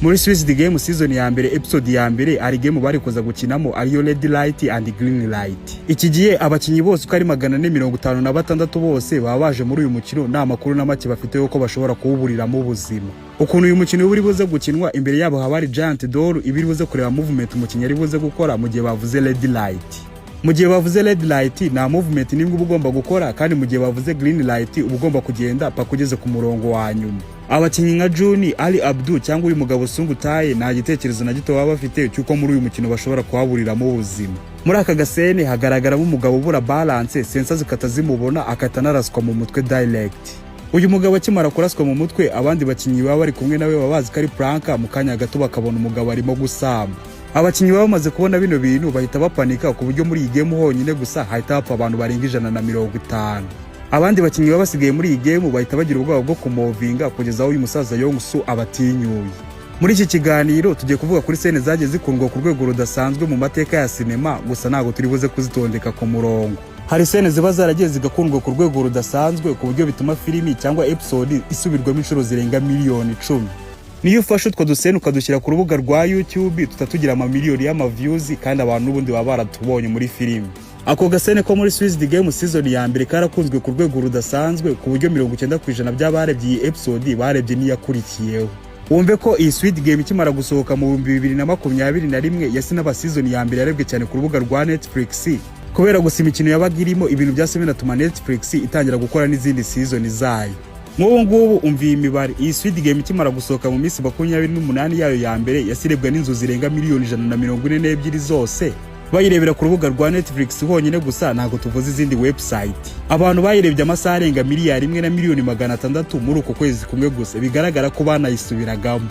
Muri Squid Game season ya mbere episode ya mbere ari game bari kuza gukinamo ariyo Red Light and Green Light. Iki gihe abakinyi bose uko ari 456 bose baba baje muri uyu mukino nta makuru na make bafite yuko bashobora kuwuburiramo ubuzima. Ukuntu uyu mukino uri buze gukinwa imbere yabo haba ari Giant Door ibiri buze kureba movement umukinyi ari buze gukora mu gihe bavuze Red Light. Mu gihe bavuze Red Light nta movement nimwe uba ugomba gukora kandi mu gihe bavuze Green Light uba ugomba kugenda paka ugeze ku murongo wa nyuma. Abakinyi nka Juni, Ali Abdu cyangwa uyu mugabo Sungutaye nta gitekerezo na gito baba bafite cyuko muri uyu mukino bashobora kuhaburiramo ubuzima. Muri aka gasene hagaragaramo umugabo ubura balance sensa zikata zimubona akata naraswa mu mutwe direct. Uyu mugabo akimara kuraswa mu mutwe abandi bakinyi baba bari kumwe nawe babazi ko ari prank mu kanya gato bakabona umugabo arimo gusamba. Abakinyi baba bamaze kubona bino bintu bahita bapanika ku buryo muri iyi game honyine gusa hahita hapfa abantu barenga 150. Abandi bakinyi baba basigaye muri iyi game bahita bagira ubwoba bwo kumovinga kugeza aho uyu musaza Yongsu abatinyuye. Muri iki kiganiro tugiye kuvuga kuri scene zagiye zikundwa ku rwego rudasanzwe mu mateka ya sinema gusa ntago turi buze kuzitondeka ku murongo. Hari scene ziba zaragiye zigakundwa ku rwego rudasanzwe ku buryo bituma filimi cyangwa episode isubirwamo inshuro zirenga miliyoni 10. Niyo ufashe utwo dusene ukadushyira ku rubuga rwa YouTube tutatugira amamiliyoni y'ama-views kandi abantu n'ubundi baba baratubonye muri filimi. Ako gasene ko muri Squid Game season ya mbere karakunzwe ku rwego rudasanzwe ku buryo 90% by'abarebye iyi episode barebye niyakurikiyeho. Wumve ko iyi Squid Game ikimara gusohoka mu 2021 yasinaba season ya mbere yarebwe cyane ku rubuga rwa Netflix kubera gusa imikino yabaga irimo ibintu byase binatuma Netflix itangira gukora n'izindi season zayo. Nk'ubu ngubu umviye imibare iyi Squid Game ikimara gusohoka mu minsi 28 yayo ya mbere yasirebwa n'inzu zirenga miliyoni 142 zose. Bayirebera ku rubuga rwa Netflix honyine gusa ntago tuvuze izindi website. Abantu bayirebye amasaha arenga miliyari 1 na miliyoni 600 muri uko kwezi kumwe gusa bigaragara ko banayisubiragamo.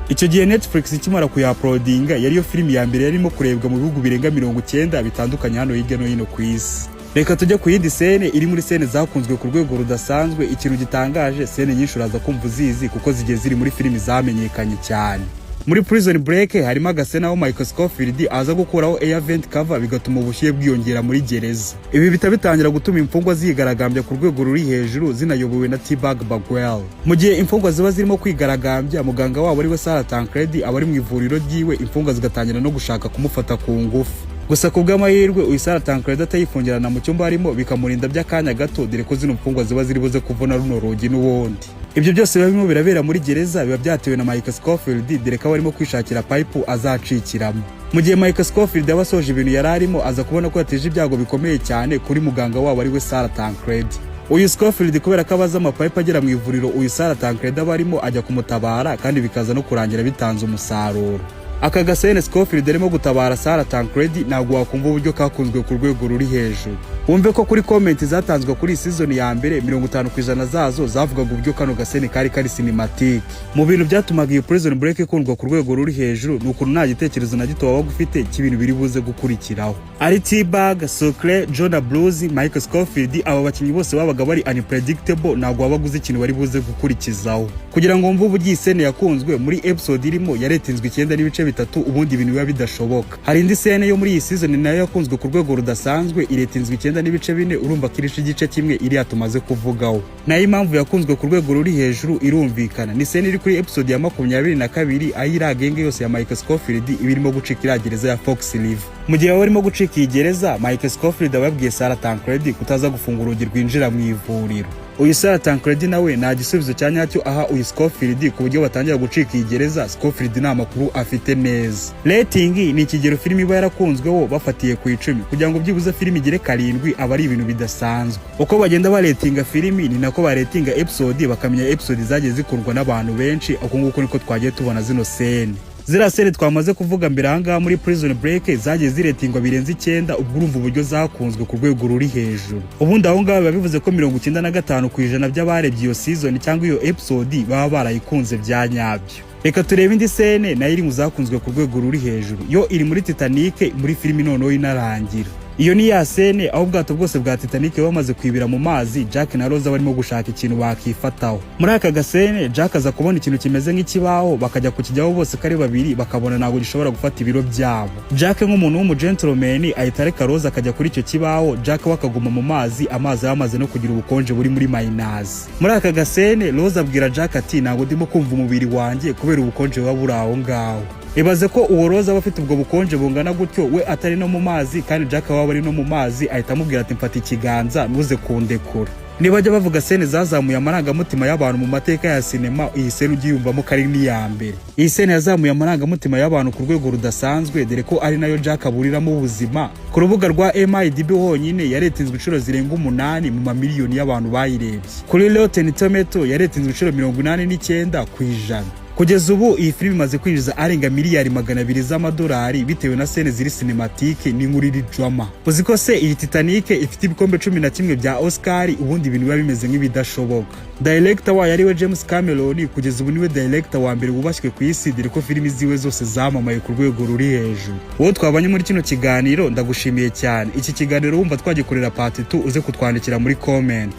Icyo gihe Netflix ikimara kuya-uploadinga yariyo filimi ya mbere yarimo kurebwa mu bihugu birenga 90 bitandukanye hano hirya no hino ku isi. Reka tujye ku yindi scene iri muri scene zakunzwe ku rwego rudasanzwe. Ikintu gitangaje scene nyinshi uraza kumva uzizi kuko zigiye ziri muri filimi zamenyekanye cyane. Muri Prison Break harimo agasena aho Michael Scofield aza gukuraho air vent cover bigatuma ubushyuhe bwiyongera muri gereza. Ibi bitangira gutuma imfungwa zigaragambya ku rwego ruri hejuru zinayobowe na T-Bag Bagwell. Mu gihe imfungwa ziba zirimo kwigaragambya muganga wabo ari we Sarah Tancred abari mu ivuriro ryiwe imfungwa zigatangira no gushaka kumufata ku ngufu. Gusa ku bw'amahirwe uyu Sarah Tancred atayifungirana mu cyumba arimo bikamurinda by'akanya gato dore ko zino mfungwa ziba ziri buze kuvuna runo rugi n'ubundi. Ibyo byose birimo birabera muri gereza biba byatewe na Michael Scofield dore ko barimo kwishakira pipe azacikiramo. Mu gihe Michael Scofield yabasoje ibintu yararimo aza kubona ko yateje ibyago bikomeye cyane kuri muganga wabo ari we Sarah Tancred. Uyu Scofield kubera ko abaza amapipe agera mu ivuriro uyu Sarah Tancred abarimo ajya kumutabara kandi bikaza no kurangira bitanze umusaruro. Aka gasene Scofield arimo gutabara Sarah Tancred ntabwo wakumva uburyo kakunzwe ku rwego ruri hejuru. Wumve ko kuri comment zatanzwe kuri season ya mbere 50% zazo zavugaga uburyo kano gasene kari cinematic. Mu bintu byatumaga iyi Prison Break ikundwa ku rwego ruri hejuru nuko nta gitekerezo na gito waba ufite cy'ibintu biri buze gukurikiraho. Ari T-Bag, Sokle, Jonah Blues, Michael Scofield aba bakinyi bose babaga bari unpredictable ntabwo wabaguze ikintu bari buze gukurikizaho. Kugira ngo mvu uburyo iyi scene yakunzwe muri episode irimo yaretinzwe 9.3 ubundi ibintu biba bidashoboka. Hari indi scene yo muri iyi season nayo yakunzwe ku rwego rudasanzwe iretinzwe 9.4 urumva kirisha igice kimwe iri atumaze kuvugaho. Nayo impamvu yakunzwe ku rwego ruri hejuru irumvikana. Ni scene iri kuri episode ya 22 ayira genge yose ya Michael Scofield ibirimo gucikira gereza ya Fox River. Mu gihe barimo gucika iyi gereza Michael Scofield ababwiye Sarah Tancred kutaza gufungura urugi rwinjira mu ivuriro. Uyu Sarah Tancred nawe nta gisubizo cya nyacyo aha uyu Scofield ku buryo batangira gucika iyi gereza. Scofield nta makuru afite neza. Rating ni ikigero filimi iba yarakunzweho bafatiye ku 10 kugira ngo byibuze filimi igire 7 aba ari ibintu bidasanzwe. Uko bagenda baratinga filimi ni nako baratinga episode bakamenya episode zagiye zikundwa n'abantu benshi. Uko nguko niko twagiye tubona zino scene. Zira scene twamaze kuvuga mbere hanga muri Prison Break zagiye ziretingwa birenze 9 ubwo urumva uburyo zakunzwe ku rwego ruri hejuru. Ubundi aho ngaho bivuze ko 95% by'abarebye iyo season cyangwa iyo episode baba barayikunze bya nyabyo. Reka turebe indi scene nayo iri mu zakunzwe ku rwego ruri hejuru. Yo iri muri Titanic muri filimi noneho inarangira. iyo ni ya scene aho ubwato bwose bwa Titanic bamaze kwibira mu mazi Jack na Rose barimo gushaka ikintu bakifataho. Muri aka gasene Jack aza kubona ikintu kimeze nk'ikibaho bakajya kukijyaho bose kari babiri bakabona ntago gishobora gufata ibiro byabo. Jack nk'umuntu w'umugentleman ahita areka Rose akajya kuri icyo kibaho, Jack wakaguma mu mazi yamaze no kugira ubukonje buri muri minus. Muri aka gasene Rose abwira Jack ati ntago ndimo kumva umubiri wanjye kubera ubukonje buba buri aho ngaho. Ibaze ko uwo Rose aba afite ubwo bukonje bungana gutyo we atari no mu mazi kandi Jack waba ari no mu mazi ahita amubwira ati mfata ikiganza nuze kundekura. Nibajya bavuga scene zazamuye amarangamutima y'abantu mu mateka ya sinema, iyi scene ugiyumvamo kari ni ya mbere. Iyi scene yazamuye amarangamutima y'abantu ku rwego rudasanzwe dore ko ari nayo Jack aburiramo ubuzima. Ku rubuga rwa MIDB honyine yaretinzwe inshuro zirenga 8 mu mamiliyoni y'abantu bayirebye. Kuri Rotten Tomato yaretinzwe inshuro 89%. Kugeza ubu iyi filime imaze kwinjiza arenga miliyari 200 z'amadolari bitewe na scene ziri cinematique n'inkuru iri drama. Uzi ko se iyi Titanic ifite ibikombe 11 bya Oscar, ubundi ibintu biba bimeze nk'ibidashoboka. Director wayo ariwe James Cameron, kugeza ubu niwe director wa mbere wubashywe ku isi dore ko filimi ziwe zose zamamaye ku rwego ruri hejuru. Wowe twabanye muri kino kiganiro ndagushimiye cyane. Iki kiganiro wumva twagikorera part 2 uze kutwandikira muri comment.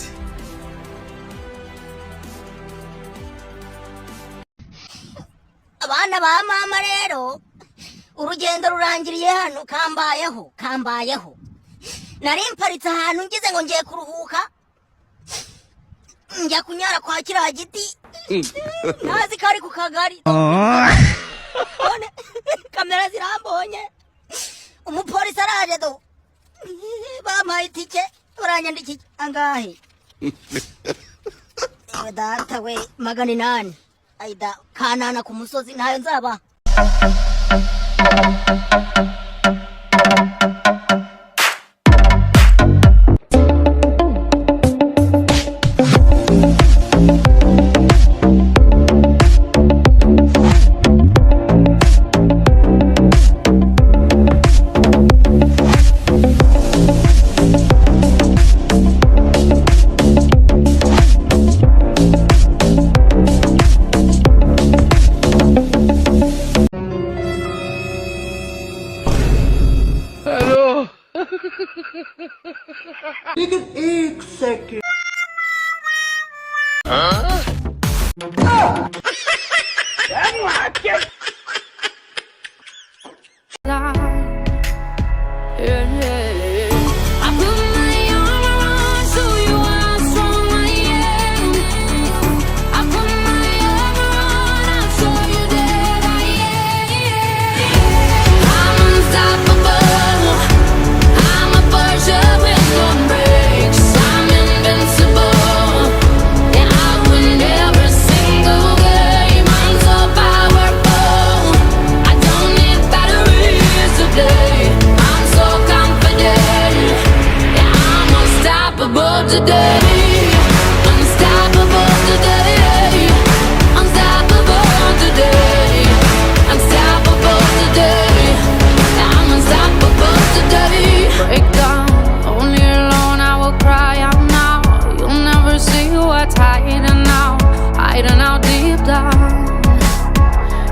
Abana ba mama rero urugendo rurangiriye hano kambayeho nari mparitse ahantu ngize ngo ngiye kuruhuka njya kunyara kwa kiriya giti ntazi kari ku kagari kamera zirambonye umupolisi araje do bampaye itike baranyandikiye angahe data we 800 aida kanana ku musozi ntayo nzaba. Take it 8 seconds. Huh? Oh! Today, unstoppable today, unstoppable today, unstoppable today, I'm unstoppable today. Break down, only alone I will cry out now. You'll never see what's hiding out deep down.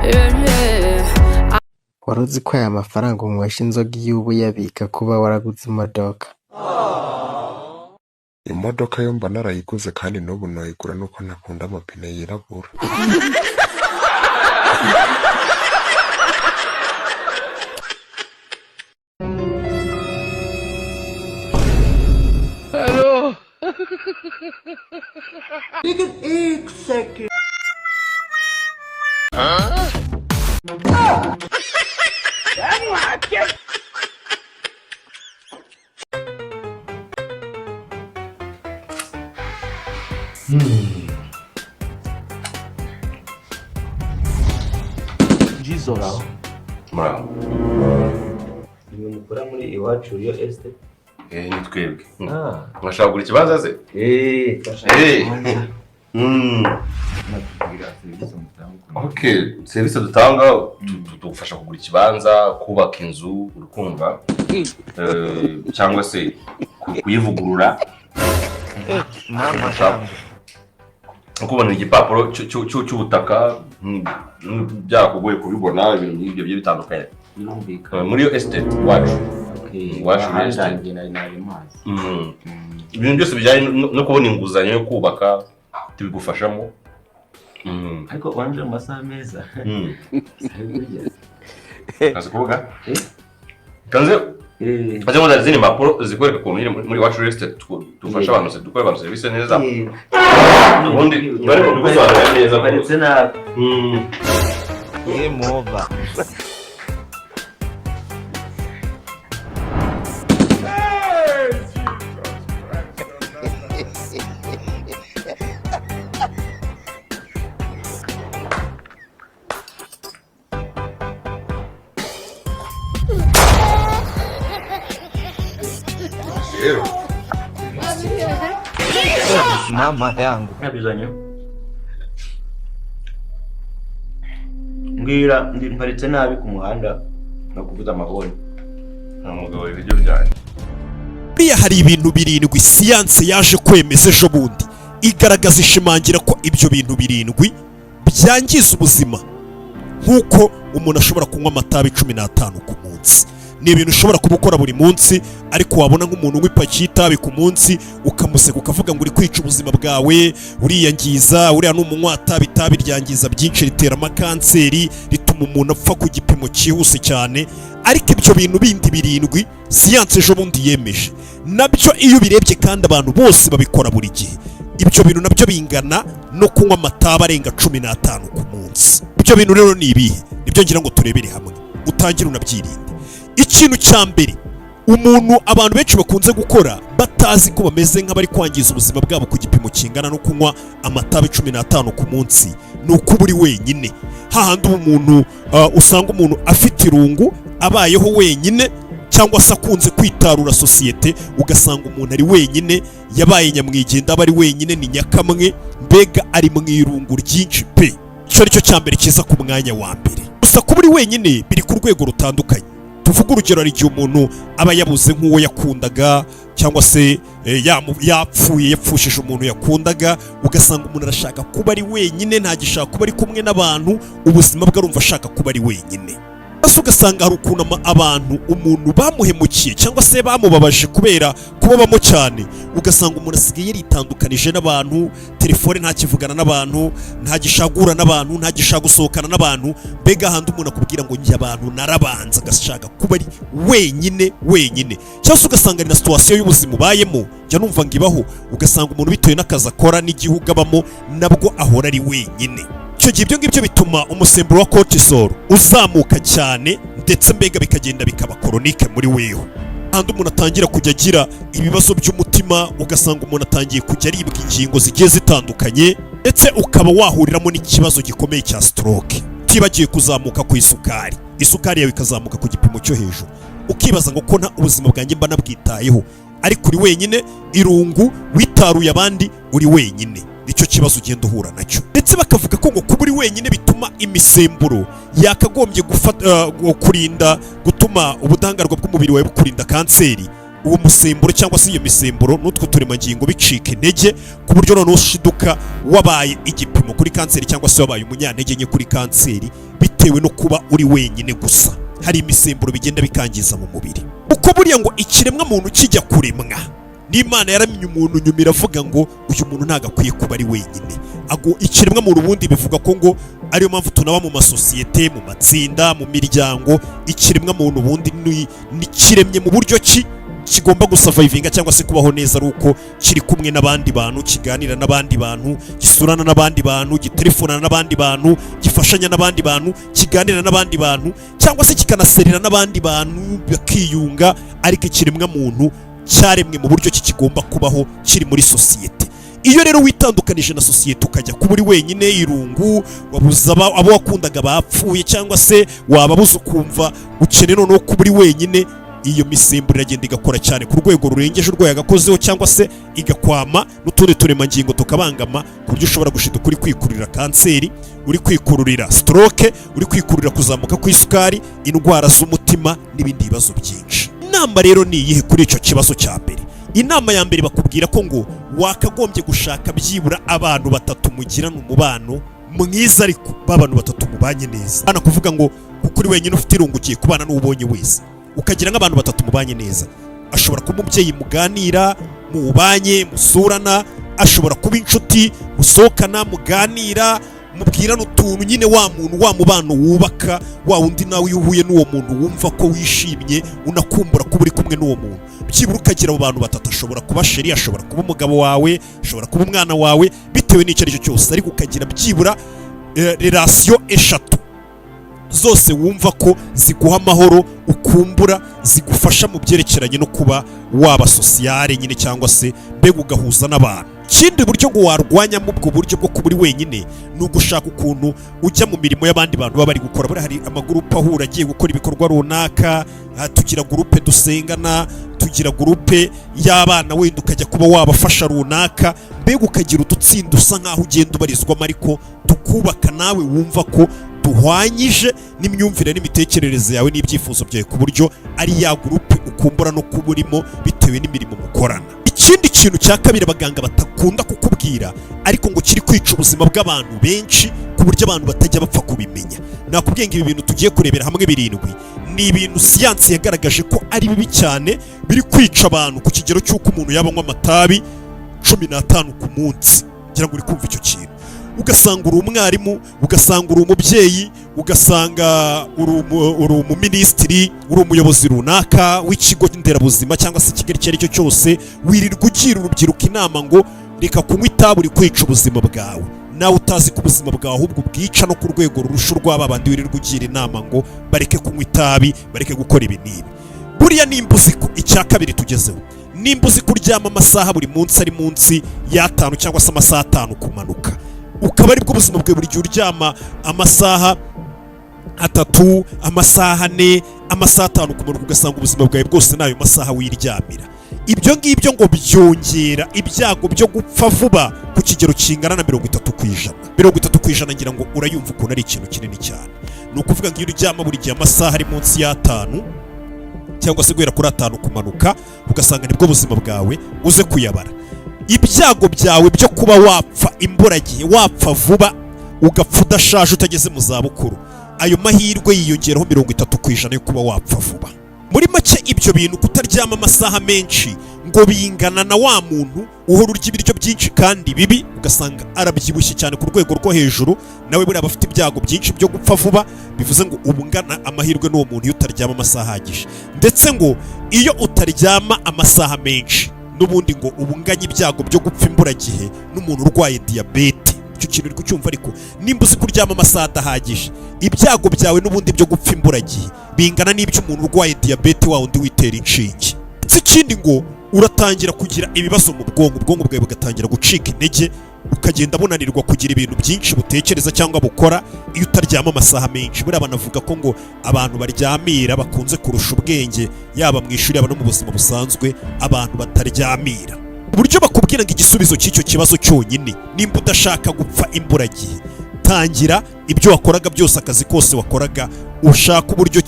Yeah. Wari uzi ko aya mafaranga unywesha inzoga iyo uba uyabika kuba waraguze imodoka? Imodoka yo mba narayiguze kandi n'ubu noyigura nuko nakunda amapine yirabura. Hello. Take it 8 seconds. Huh? Oh! Jesus. Muraho. Ni mukora muri iwacu yo este. Ni twebwe. Mwashaka kugura ikibanza se? Okay, service dutanga tugufasha kugura ikibanza, kubaka inzu, urukumva. Cyangwa se kuyivugurura. Ukubona igipapuro cy'ubutaka byakugoye kubibona ibintu nk'ibyo bitandukanye muri yo estate wacu ibintu byose bijyanye no kubona inguzanyo yo kubaka tubigufashamo ariko wanje mu masaha meza kazi kuvuga kanze Aje ngo zini mapuro zikwereka ukuntu nyine muri Iwacu Real Estate dufasha abantu dukora abantu service neza ubundi bari kugusobanurira neza baretse na mova mama yangu nabizanye mbwira ndi mparitse nabi ku muhanda nakuvuza amahoni nta mugabo ibiryo byanyu buriya hari ibintu birindwi siyanse yaje kwemeza ejo bundi igaragaza ishimangira ko ibyo bintu birindwi byangiza ubuzima nk'uko umuntu ashobora kunywa amatabi 15 ku munsi ni ibintu ushobora kuba ukora buri munsi ariko wabona nk'umuntu unywa ipaki y'itabi ku munsi ukamuseka ukavuga ngo uri kwica ubuzima bwawe uriyangiza uriya n'umunywa itabi ryangiza byinshi ritera amakanseri rituma umuntu apfa ku gipimo cyihuse cyane ariko ibyo bintu bindi birindwi siyanse ejo bundi yemeje nabyo iyo birebye kandi abantu bose babikora buri gihe ibyo bintu nabyo bingana no kunywa amatabi arenga 15 ku munsi ibyo bintu rero ni ibihe nibyo ngira ngo turebere hamwe utangira unabyirinde ikintu cya mbere umuntu abantu benshi bakunze gukora batazi ko bameze nk'abari kwangiza ubuzima bwabo ku gipimo kingana no kunywa amatabi 15 ku munsi ni uko buri wenyine hahandi umuntu usanga umuntu afite irungu abayeho wenyine cyangwa se akunze kwitarura sosiyete ugasanga umuntu ari wenyine yabaye nyamwigenda aba ari wenyine ni nyakamwe mbega ari mu irungu ryinshi pe icyo ari cyo cya mbere kiza ku mwanya wa mbere gusa kuba uri wenyine biri ku rwego rutandukanye tuvuga urugero ari igihe umuntu aba yabuze nk'uwo yakundaga cyangwa se yapfushije umuntu yakundaga ugasanga umuntu arashaka kuba ari wenyine ntagishaka kuba ari kumwe n'abantu ubuzima bwe arumva ashaka kuba ari wenyine basi ugasanga hari ukuntu abantu umuntu bamuhemukiye cyangwa se bamubabaje kubera kubabamo cyane ugasanga umuntu asigaye yaritandukanije n'abantu telefone ntakivugana n'abantu ntagishagura n'abantu ntagishaka gusohokana n'abantu mbega handi umuntu akubwira ngo njye abantu narabanza agashaka kuba ari wenyine cyangwa se ugasanga ari na situation y'ubuzima ubayemo jya numva ngo ibaho ugasanga umuntu bitewe n'akazi akora n'igihugu abamo nabwo ahora ari wenyine icyo gihe ibyo ngibyo bituma umusemburo wa cortisol uzamuka cyane ndetse mbega bikagenda bikaba koronike muri weho handi umuntu atangira kujya agira ibibazo by'umutima ugasanga umuntu atangiye kujya aribwa ingingo zigiye zitandukanye ndetse ukaba wahuriramo n'ikibazo gikomeye cya stroke utibagiye kuzamuka ku isukari yawe ikazamuka ku gipimo cyo hejuru ukibaza ngo ko nta ubuzima bwanjye mba nabwitayeho ariko uri wenyine irungu witaruye abandi uri wenyine nicyo kibazo ugenda uhura nacyo ndetse bakavuga ko ngo kuba uri wenyine bituma imisemburo yakagombye kurinda gutuma ubudahangarwa bw'umubiri wawe bukurinda kanseri uwo musemburo cyangwa se iyo misemburo n'utwo turemangingo bicika intege ku buryo noneho ushiduka wabaye igipimo kuri kanseri cyangwa se wabaye umunyantege nke kuri kanseri bitewe no kuba uri wenyine gusa hari imisemburo bigenda bikangiza mu mubiri uko buriya ngo ikiremwa muntu kijya kuremwa n'Imana yaramye umuntu nyuma iravuga ngo uyu muntu ntago akwiye kuba ari wenyine ikiremwa muntu ubundi bivuga ko ngo ariyo mpamvu tunaba mu masosiyete mu matsinda mu miryango ikiremwa muntu ubundi ni kiremye mu buryo kigomba gusavayivinga cyangwa se kubaho neza ari uko kiri kumwe n'abandi bantu kiganira n'abandi bantu gisurana n'abandi bantu gitelefonana n'abandi bantu gifashanya n'abandi bantu kiganira n'abandi bantu cyangwa se kikanaserera n'abandi bantu bakiyunga ariko ikiremwa muntu cyaremwe mu buryo kigomba kubaho kiri muri sosiyete iyo rero witandukanije na sosiyete ukajya kuba uri wenyine irungu wabuza abo wakundaga bapfuye cyangwa se wababuza ukumva ukeneye noneho kuba uri wenyine iyo misemburo iragenda igakora cyane ku rwego rurengeje urwo yagakozeho cyangwa se igakwama n'utundi turemangingo tukabangama ku buryo ushobora gushiduka uri kwikururira kanseri uri kwikururira stroke uri kwikururira kuzamuka kw'isukari indwara z'umutima n'ibindi bibazo byinshi inama rero ni iyihe kuri icyo kibazo cya mbere inama ya mbere bakubwira ko ngo wakagombye gushaka byibura abantu 3 mugirana umubano mwiza ariko babantu 3 mubanye neza bana kuvuga ngo kuko uri wenyine ufite irungu ugiye kubana n'ubonye wese ukagira nk'abantu batatu mubanye neza. Ashobora kuba umubyeyi muganira, mubanye, musurana, ashobora kuba inshuti, musohokana, muganira, mubwirana utuntu nyine wa muntu wa mubano wubaka, wa undi nawe iyo uhuye n'uwo muntu wumva ko wishimye unakumbura kuba uri kumwe n'uwo muntu. Byibura ukagira abo bantu batatu, ashobora kuba sheri, ashobora kuba umugabo wawe, ashobora kuba umwana wawe, bitewe n'icyo ari cyo cyose, ariko ukagira byibura relation eshatu zose wumva ko ziguha amahoro, ukumbura, zigufasha mu byerekeranye no kuba waba sociale nyine cyangwa se mbega ugahuza n'abantu. Ikindi buryo ngo warwanyamo ubwo buryo bwo kuba uri wenyine ni ugushaka ukuntu ujya mu mirimo y'abandi bantu baba bari gukora. Bari hari amagurupe ahura agiye gukora ibikorwa runaka, tugira gurupe dusengana, tugira gurupe y'abana, wenda ukajya kuba wabafasha runaka, mbega ukagira udutsinda usa nkaho ugenda ubarizwamo, ariko tukubaka nawe wumva ko duhwanyije n'imyumvire n'imitekerereze yawe n'ibyifuzo byawe, ku buryo ari ya gurupe ukumbura no kuba urimo bitewe n'imirimo mukorana. Ikindi kintu cya kabiri abaganga batakunda kukubwira ariko ngo kiri kwica ubuzima bw'abantu benshi ku buryo abantu batajya bapfa kubimenya, nakubwiye ngo ibi bintu tugiye kurebera hamwe birindwi ni ibintu siyansi yagaragaje ko ari bibi cyane, biri kwica abantu ku kigero cy'uko umuntu yabanywa amatabi 15 ku munsi. Ngira ngo uri kumva icyo kintu. Ugasanga uri umwarimu, ugasanga uri umubyeyi, ugasanga uri umuminisitiri, uri umuyobozi runaka w'ikigo nderabuzima cyangwa se ikigo icyo ari cyo cyose, wirirwa ugira urubyiruko inama ngo reka kunywa itabi uri kwica ubuzima bwawe, nawe utazi ko ubuzima bwawe ahubwo bwica no ku rwego rurusha urw'aba bandi wirirwa ugira inama ngo bareke kunywa itabi, bareke gukora ibi n'ibi. Buriya nimba uzi ko icya kabiri tugezeho, nimba uzi kuryama amasaha buri munsi ari munsi y'5 cyangwa se amasaha 5 kumanuka, ukaba aribwo ubuzima bwawe buri gihe uryama amasaha 3, amasaha 4, amasaha 5 kumanuka, ugasanga ubuzima bwawe bwose nayo masaha wiryamira. Ibyo ngibyo ngo byongera ibyago byo gupfa vuba ku kigero kingana na 30%. 30% ngira ngo urayumva ukuntu ari ikintu kinini cyane. Ni ukuvuga ngo iyo uryama buri gihe amasaha ari munsi y'5 cyangwa se guhera kuri 5 kumanuka, ugasanga nibwo ubuzima bwawe uze kuyabara. Ibyago byawe byo kuba wapfa imburagihe, wapfa vuba, ugapfa udashaje utageze mu zabukuru, ayo mahirwe yiyongeraho 30% yo kuba wapfa vuba. Muri make ibyo bintu kutaryama amasaha menshi ngo bingana na wa muntu uhora urya ibiryo byinshi kandi bibi, ugasanga arabyibushye cyane ku rwego rwo hejuru, nawe buri abafite ibyago byinshi byo gupfa vuba. Bivuze ngo ubungana amahirwe n'uwo muntu iyo utaryama amasaha ahagije, ndetse ngo iyo utaryama amasaha menshi n'ubundi ngo ubunganye ibyago byo gupfa imburagihe n'umuntu urwaye diyabete. Icyo kintu uri kucyumva, ariko nimba uzi kuryama amasaha adahagije, ibyago byawe n'ubundi byo gupfa imburagihe bingana n'iby'umuntu urwaye diyabete wa undi witera inshinge. Ikindi ngo uratangira kugira ibibazo mu bwonko bwawe bugatangira gucika intege, ukagenda bunanirwa kugira ibintu byinshi butekereza cyangwa bukora iyo utaryama amasaha menshi. Buriya banavuga ko ngo abantu baryamira bakunze kurusha ubwenge, yaba mu ishuri yaba no mu buzima busanzwe, abantu bataryamira. Uburyo bakubwira ngo igisubizo cy'icyo kibazo cyonyine, nimba udashaka gupfa imburagihe, tangira ibyo wakoraga byose, akazi kose wakoraga, ushaka uburyo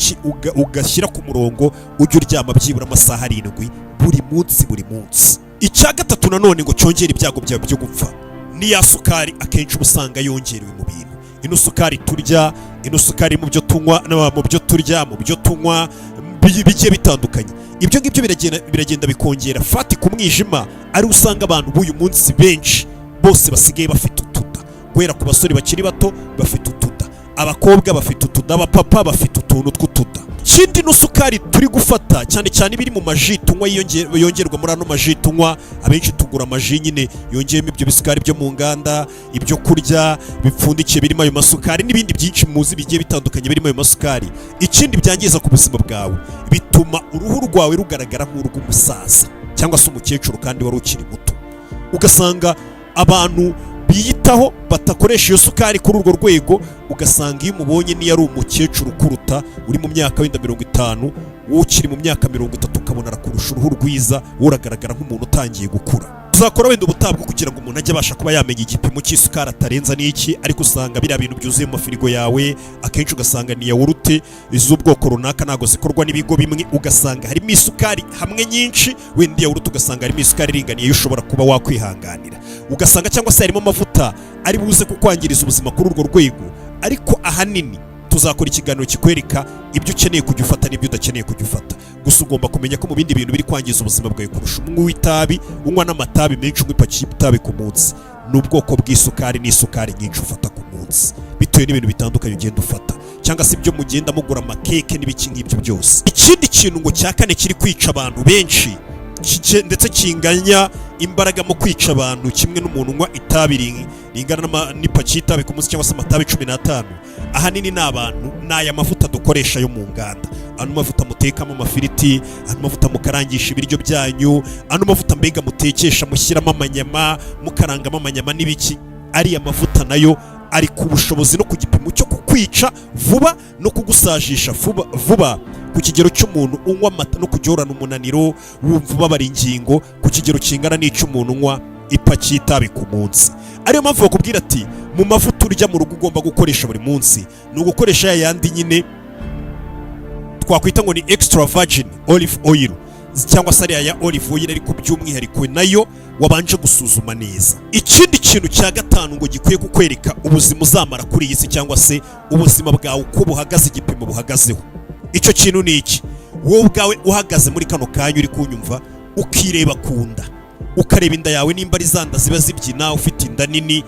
ugashyira ku murongo, ujye uryama byibura amasaha 7 buri munsi. Icya gatatu nanone ngo cyongera ibyago byawe byo gupfa ni ya sukari. Akenshi uba usanga yongerewe mu bintu, ino sukari turya, ino sukari mu byo tunywa, mu byo turya, mu byo tunywa bigiye bitandukanye. Ibyo ngibyo biragenda bikongera fati ku mwijima, ari usanga abantu b'uyu munsi benshi bose basigaye bafite utuda, guhera ku basore bakiri bato bafite utuda, abakobwa bafite utuda, abapapa bafite utuntu tw'utuda. Ikindi no sukari turi gufata cyane cyane ibiri mu maji tunywa, yongerwa muri ano maji tunywa, abenshi tugura amaji nyine yongeyemo ibyo bisukari byo mu nganda, ibyo kurya bipfundikiye birimo ayo masukari n'ibindi byinshi muzi bigiye bitandukanye birimo ayo masukari. Ikindi byangiza ku buzima bwawe, bituma uruhu rwawe rugaragara nk'urw'umusaza cyangwa se umukecuru kandi wari ukiri muto. Ugasanga abantu biyitaho batakoresha iyo sukari kuri urwo rwego, ugasanga iyo umubonye niyo ari umukecuru kuruta, uri mu myaka wenda 50, wowe ukiri mu myaka 30 ukabona arakurusha uruhu rwiza, uragaragara nk'umuntu utangiye gukura. Uzakora wenda ubutabwo kugira ngo umuntu ajye abasha kuba yamenya igipimo cy'isukari atarenza n'iki, ariko usanga biriya bintu byuzuye mu mafirigo yawe, akenshi ugasanga ni yawurute z'ubwoko runaka ntago zikorwa n'ibigo bimwe, ugasanga harimo isukari hamwe nyinshi, wenda yawurute ugasanga harimo isukari iringaniye ushobora kuba wakwihanganira, ugasanga cyangwa se harimo amavuta ari buze kukwangiriza ubuzima kuri urwo rwego. Ariko ahanini tuzakora ikiganiro kikwereka ibyo ukeneye kujya ufata n'ibyo udakeneye kujya ufata. Gusa ugomba kumenya ko mu bindi bintu biri kwangiza ubuzima bwawe kurusha umwe w'itabi, unywa n'amatabi menshi, unywa ipaki y'itabi ku munsi, n'ubwoko bw'isukari n'isukari nyinshi ufata ku munsi bitewe n'ibintu bitandukanye ugenda ufata, cyangwa se ibyo mugenda mugura amakeke n'ibiki nk'ibyo byose. Ikindi kintu ngo cya kane kiri kwica abantu benshi ndetse kinganya imbaraga mu kwica abantu kimwe n'umuntu unywa itabi ringana n'ipaki y'itabi ku munsi cyangwa se amatabi 15, ahanini ni abantu n'aya mavuta dukoresha yo mu nganda, ano mavuta mutekamo amafiriti, ano mavuta mukarangisha ibiryo byanyu, ano mavuta mbega mutekesha mushyiramo amanyama, mukarangamo amanyama n'ibiki. Ariya mavuta nayo ari ku bushobozi no ku gipimo cyo kukwica vuba no kugusajisha vuba ku kigero cy'umuntu unywa amata no kujyorana umunaniro wumva ubabara ingingo ku kigero kingana n'icy'umuntu unywa ipaki y'itabi ku munsi. Ariyo mpamvu bakubwira ati mu mavuta urya mu rugo ugomba gukoresha buri munsi ni ugukoresha yandi nyine twakwita ngo ni extra virgin olive oil cyangwa se ariya ya olive oil, ariko by'umwihariko nayo wabanje gusuzuma neza. Ikindi kintu cya gatanu ngo gikwiye kukwereka ubuzima uzamara kuri iyi si cyangwa se ubuzima bwawe uko buhagaze, igipimo buhagazeho. Icyo kintu ni iki? Wowe ubwawe uhagaze muri kano kanya uri kunyumva, ukireba ku nda, ukareba inda yawe nimba ari zanda ziba zibyina, ufite inda nini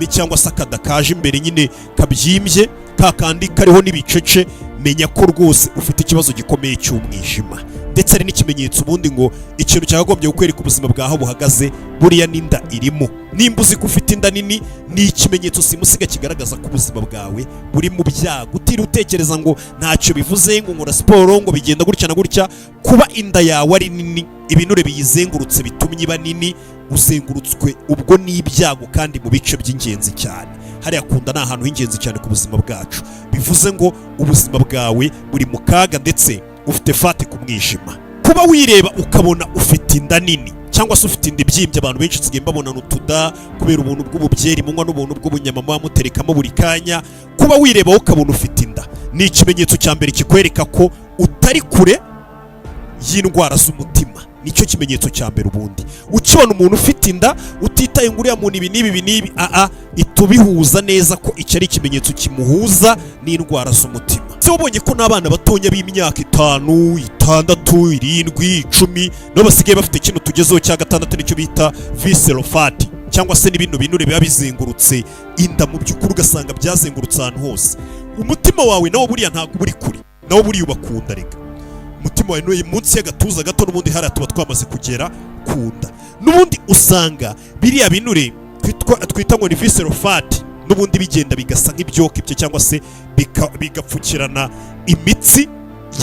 cyangwa se akada kaje imbere nyine kabyimbye kakandi kariho n'ibicece, menya ko rwose ufite ikibazo gikomeye cy'umwijima. Ndetse ari n'ikimenyetso ubundi ngo ikintu cyakagombye kukwereka ubuzima bwaho buhagaze buriya n'inda irimo. Nimba uzi ko ufite inda nini, ni ikimenyetso simusiga kigaragaza ko ubuzima bwawe buri mu byago. Utiri utekereza ngo ntacyo bivuze, ngo nkora siporo, ngo bigenda gutya na gutya. Kuba inda yawe ari nini, ibinure biyizengurutse bitumye iba nini, uzengurutswe ubwo n'ibyago kandi mu bice by'ingenzi cyane. Hariya kunda ni ahantu h'ingenzi cyane ku buzima bwacu. Bivuze ngo ubuzima bwawe buri mu kaga ndetse ufite fate ku mwijima. Kuba wireba ukabona ufite inda nini cyangwa se ufite inda ibyimbye, abantu benshi nsigaye mbabona n'utuda kubera ubuntu bw'ububyeri munywa n'ubuntu bw'ubunyama muba muterekamo buri kanya. Kuba wireba ukabona ufite inda ni ikimenyetso cya mbere kikwereka ko utari kure y'indwara z'umutima. Nicyo kimenyetso cya mbere. Ubundi ukibona umuntu ufite inda utitaye ngo uriya muntu ibi n'ibi itubihuza neza ko icyo ari ikimenyetso kimuhuza n'indwara z'umutima. Se wabonye ko n'abana batonya b'imyaka 5, 6, 7, 10 no basigaye bafite kino tugezeho cya gatandatu nicyo bita visceral fat, cyangwa se n'ibintu binure biba bizengurutse inda, mu by'ukuri ugasanga byazengurutse ahantu hose. Umutima wawe nawo buriya ntabwo buri kuri, nawo buriya ubakunda rega. Umutima wawe n'uyu munsi y'agatuza gato n'ubundi hariya tuba twamaze kugera kunda. N'ubundi usanga biriya binure twita ngo ni visceral fat n'ubundi bigenda bigasa nk'ibyoka ibyo, cyangwa se bigapfukirana imitsi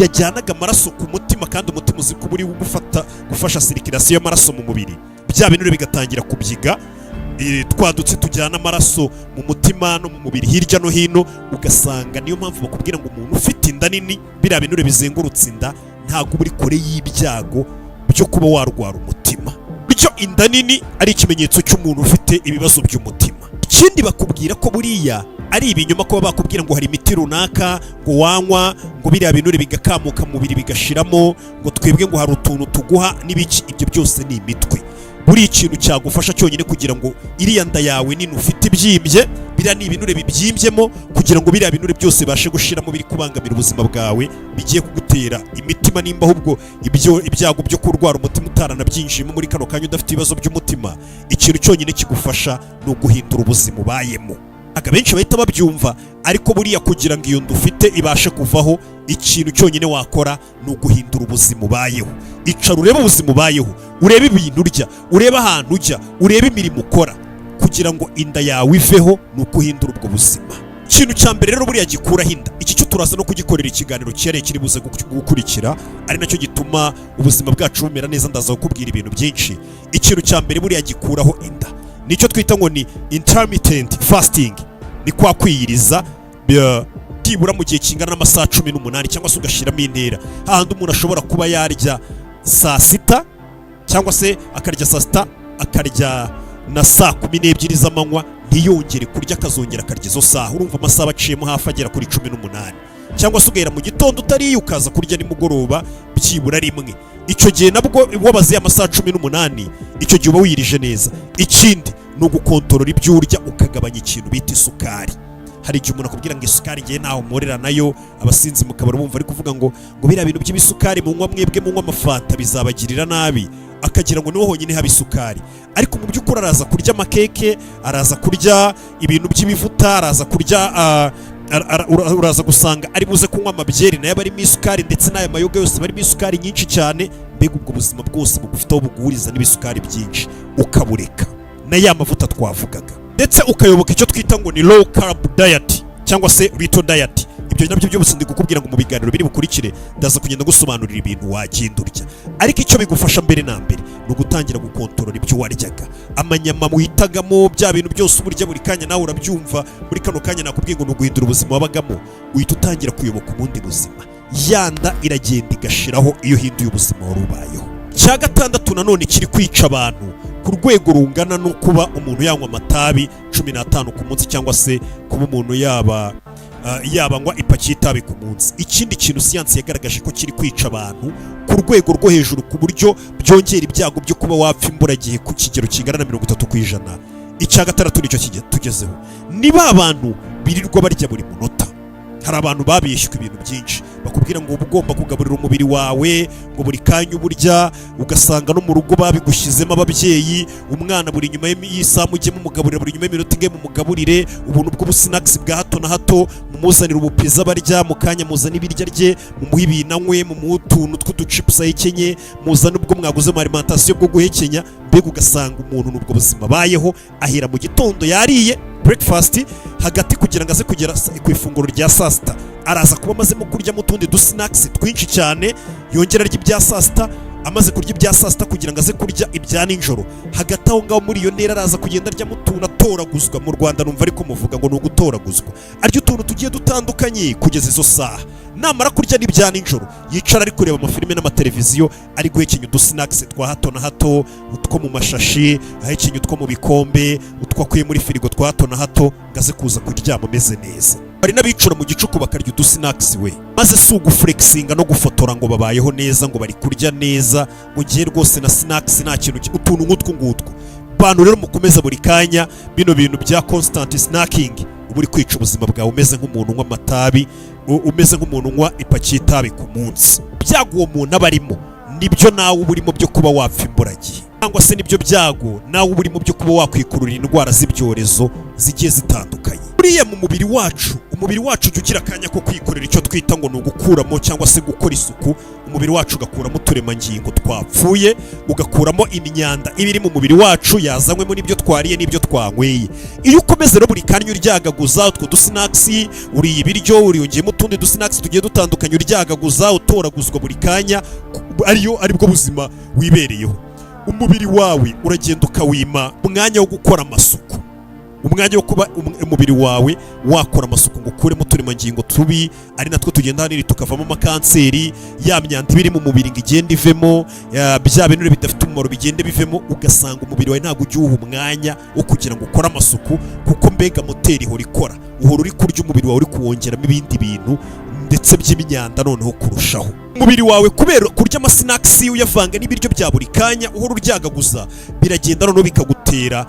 yajyanaga amaraso ku mutima, kandi umutima uzi ko buri gufasha circulation y'amaraso mu mubiri. Bya binure bigatangira kubyiga twadutse tujyana amaraso mu mutima no mu mubiri hirya no hino. Ugasanga niyo mpamvu bakubwira ngo umuntu ufite inda nini, biriya binure bizengurutse inda ntabwo buri kure y'ibyago byo kuba warwara umutima. Bityo inda nini ari ikimenyetso cy'umuntu ufite ibibazo by'umutima. Ikindi bakubwira ko buriya ari ibinyoma kuba bakubwira ngo hari imiti runaka ngo wanywa ngo biriya binure bigakamuka mu mubiri bigashiramo, ngo twebwe ngo hari utuntu tuguha n'ibiki. Ibyo byose ni imitwe. Buri ikintu cyagufasha cyonyine kugira ngo iriya nda yawe nini ufite ibyimbye, biriya ni ibinure bibyimbyemo, kugira ngo biriya binure byose bashe gushiramo biri kubangamira ubuzima bwawe, bigiye kugutera imitima. Nimba ahubwo ibyago byo kurwara umutima utaranabyinjiyemo muri kano kanya udafite ibibazo by'umutima, ikintu cyonyine kigufasha ni uguhindura ubuzima ubayemo. Benshi bahita babyumva, ariko buriya kugira ngo iyo nda ufite ibashe kuvaho, ikintu cyonyine wakora ni uguhindura ubuzima ubayeho. Icara urebe ubuzima ubayeho, urebe ibintu urya, urebe ahantu ujya, urebe imirimo ukora, kugira ngo inda yawe iveho ni ukuhindura ubwo buzima. Ikintu cya mbere rero buriya gikuraho inda, iki cyo turaza no kugikorera ikiganiro cyere kiri buze gukurikira, ari nacyo gituma ubuzima bwacu bumera neza. Ndaza kukubwira ibintu byinshi. Ikintu cya mbere buriya gikuraho inda nicyo twita ngo ni intermittent fasting, ni kwa kwiyiriza byibura mu gihe kingana n'amasaha 18 cyangwa se ugashiramo intera. Hahandi umuntu ashobora kuba yarya saa 6 cyangwa se akarya saa 6 akarya na saa 12 z'amanywa, ntiyongere kurya, akazongera akarya izo saha. Urumva amasaha aciyemo hafi agera kuri 18. Cyangwa se ugahera mu gitondo utariye ukaza kurya nimugoroba byibura rimwe. Icyo gihe nabwo wabaze amasaha 18, icyo gihe uba wirije neza. Ikindi ni ugukontorora ibyo urya, ukagabanya ikintu bita isukari. hari igihe umuntu akubwira ngo isukari ngiye ntaho mporera nayo, abasinzi mukabara bumva ari kuvuga ngo biriya bintu by'ibisukari munywa mwebwe munywa amafanta bizabagirira nabi, akagira ngo niho honyine haba isukari. Ariko mu by'ukuri araza kurya amakeke, araza kurya ibintu by'ibivuta, araza kurya uraza gusanga ari buze kunywa amabyeri nayo barimo isukari, ndetse n'aya mayoga yose barimo isukari nyinshi cyane. Mbega ubwo buzima bwose bugufiteho buguhuriza n'ibisukari byinshi ukabureka, na ya mavuta twavugaga, ndetse ukayoboka icyo twita ngo ni low carb diet cyangwa se keto diet. Ibyo nabyo byose ndi kukubwira ngo mu biganiro biri bukurikire ndaza kugenda gusobanurira ibintu wagenda urya, ariko icyo bigufasha mbere na mbere ni ugutangira gukontorora ibyo waryaga. Amanyama muhitagamo, bya bintu byose uburya buri kanya nawe urabyumva, muri kano kanya nakubwiye ngo ni uguhindura ubuzima wabagamo, uhita utangira kuyoboka ubundi buzima, yanda iragenda igashiraho iyo uhinduye ubuzima wari ubayeho. Cya gatandatu nanone kiri kwica abantu ku rwego rungana no kuba umuntu yanywa amatabi 15 ku munsi, cyangwa se kuba umuntu yabanywa ipaki y'itabi ku munsi. Ikindi kintu siyansi yagaragaje ko kiri kwica abantu ku rwego rwo hejuru, ku buryo byongera ibyago byo kuba wapfa imburagihe ku kigero kingana na 30%. Icya gatandatu nicyo tugezeho, niba abantu birirwa barya buri munota. Hari abantu babishyuka ibintu byinshi, bakubwira ngo ugomba kugaburira umubiri wawe, ngo buri kanya uburya, ugasanga no mu rugo babigushyizemo ababyeyi, umwana buri nyuma y'isaha mujye mumugaburira, buri nyuma y'iminota inge mumugaburire, ubuntu bw'ubusinakisi bwa hato na hato, mumuzanira ubupiza barya, mu kanya muzana ibirya rye, mumuhe ibinanywe, mumuhe utuntu tw'uduchips ahekenye, muzana ubwo mwaguze mu alimentation bwo guhekenya. Mbega ugasanga umuntu n'ubwo buzima bayeho, ahera mu gitondo yariye breakfast, hagati kugira ngo aze kugera ku ifunguro rya saa sita araza kuba amazemo kuryamo utundi dusinakisi twinshi cyane, yongera arya ibya saa sita, amaze kurya ibya saa sita kugira ngo aze kurya ibya nijoro. Hagati aho ngaho muri iyo ntera araza kugenda aryamo utuntu atoraguzwa, mu Rwanda numva ariko muvuga ngo ni ugutoraguzwa, arya utuntu tugiye dutandukanye kugeza izo saha. Namara kurya n'ibya nijoro yicara ari kureba amafilime n'amateleviziyo, ari guhekenya udusinakisi twa hato na hato, utwo mu mashashi, ahekenya utwo mu bikombe, utwo akuye muri firigo twa hato na hato, ngaze kuza kuryama ameze neza. Bari n'abicura mu gicuku bakarya udusinakisi we, maze si uguflexinga no gufotora ngo babayeho neza, ngo bari kurya neza, mu gihe rwose na sinakisi nta kintu utuntu nk'utwo ngutwo. Bantu rero mukomeza buri kanya bino bintu bya constant snacking, uba uri kwica ubuzima bwawe, umeze nk'umuntu unywa amatabi, umeze nk'umuntu unywa ipaki y'itabi ku munsi. Byago uwo muntu aba arimo nibyo nawe uba urimo byo kuba wapfa imburagihe, cyangwa se nibyo byago nawe uba urimo byo kuba wakwikururira indwara z'ibyorezo zigiye zitandukanye. Buriya mu mubiri wacu ujya ugira akanya ko kwikorera icyo twita ngo ni ugukuramo cyangwa se gukora isuku. Umubiri wacu ugakuramo uturemangingo twapfuye, ugakuramo imyanda iba iri mu mubiri wacu yazanywemo n'ibyo twariye n'ibyo twanyweye. Iyo ukomeza rero buri kanya uryagaguza utwo dusinakisi, uriye ibiryo uriyongeyemo utundi dusinakisi tugiye dutandukanye, uryagaguza utoraguzwa buri kanya, aribwo buzima wibereyeho. Umubiri wawe uragenda ukawima umwanya wo gukora amasuku, umwanya wo kuba umubiri wawe wakora amasuku ngo ukuremo uturemangingo tubi, ari natwo tugenda hanini tukavamo amakanseri, ya myanda ibiri mu mubiri ngo igenda ivemo, bya binure bidafite umumaro bigende bivemo. Ugasanga umubiri wawe ntabwo ujya uwuha umwanya wo kugira ngo ukore amasuku, kuko mbega moteri ihora ikora, uhora uri kurya umubiri wawe uri kuwongeramo ibindi bintu ndetse by'imyanda noneho kurushaho. Umubiri wawe kubera kurya amasinakisi uyavanga n'ibiryo bya buri kanya uhora uryagaguza, biragenda noneho bikagutera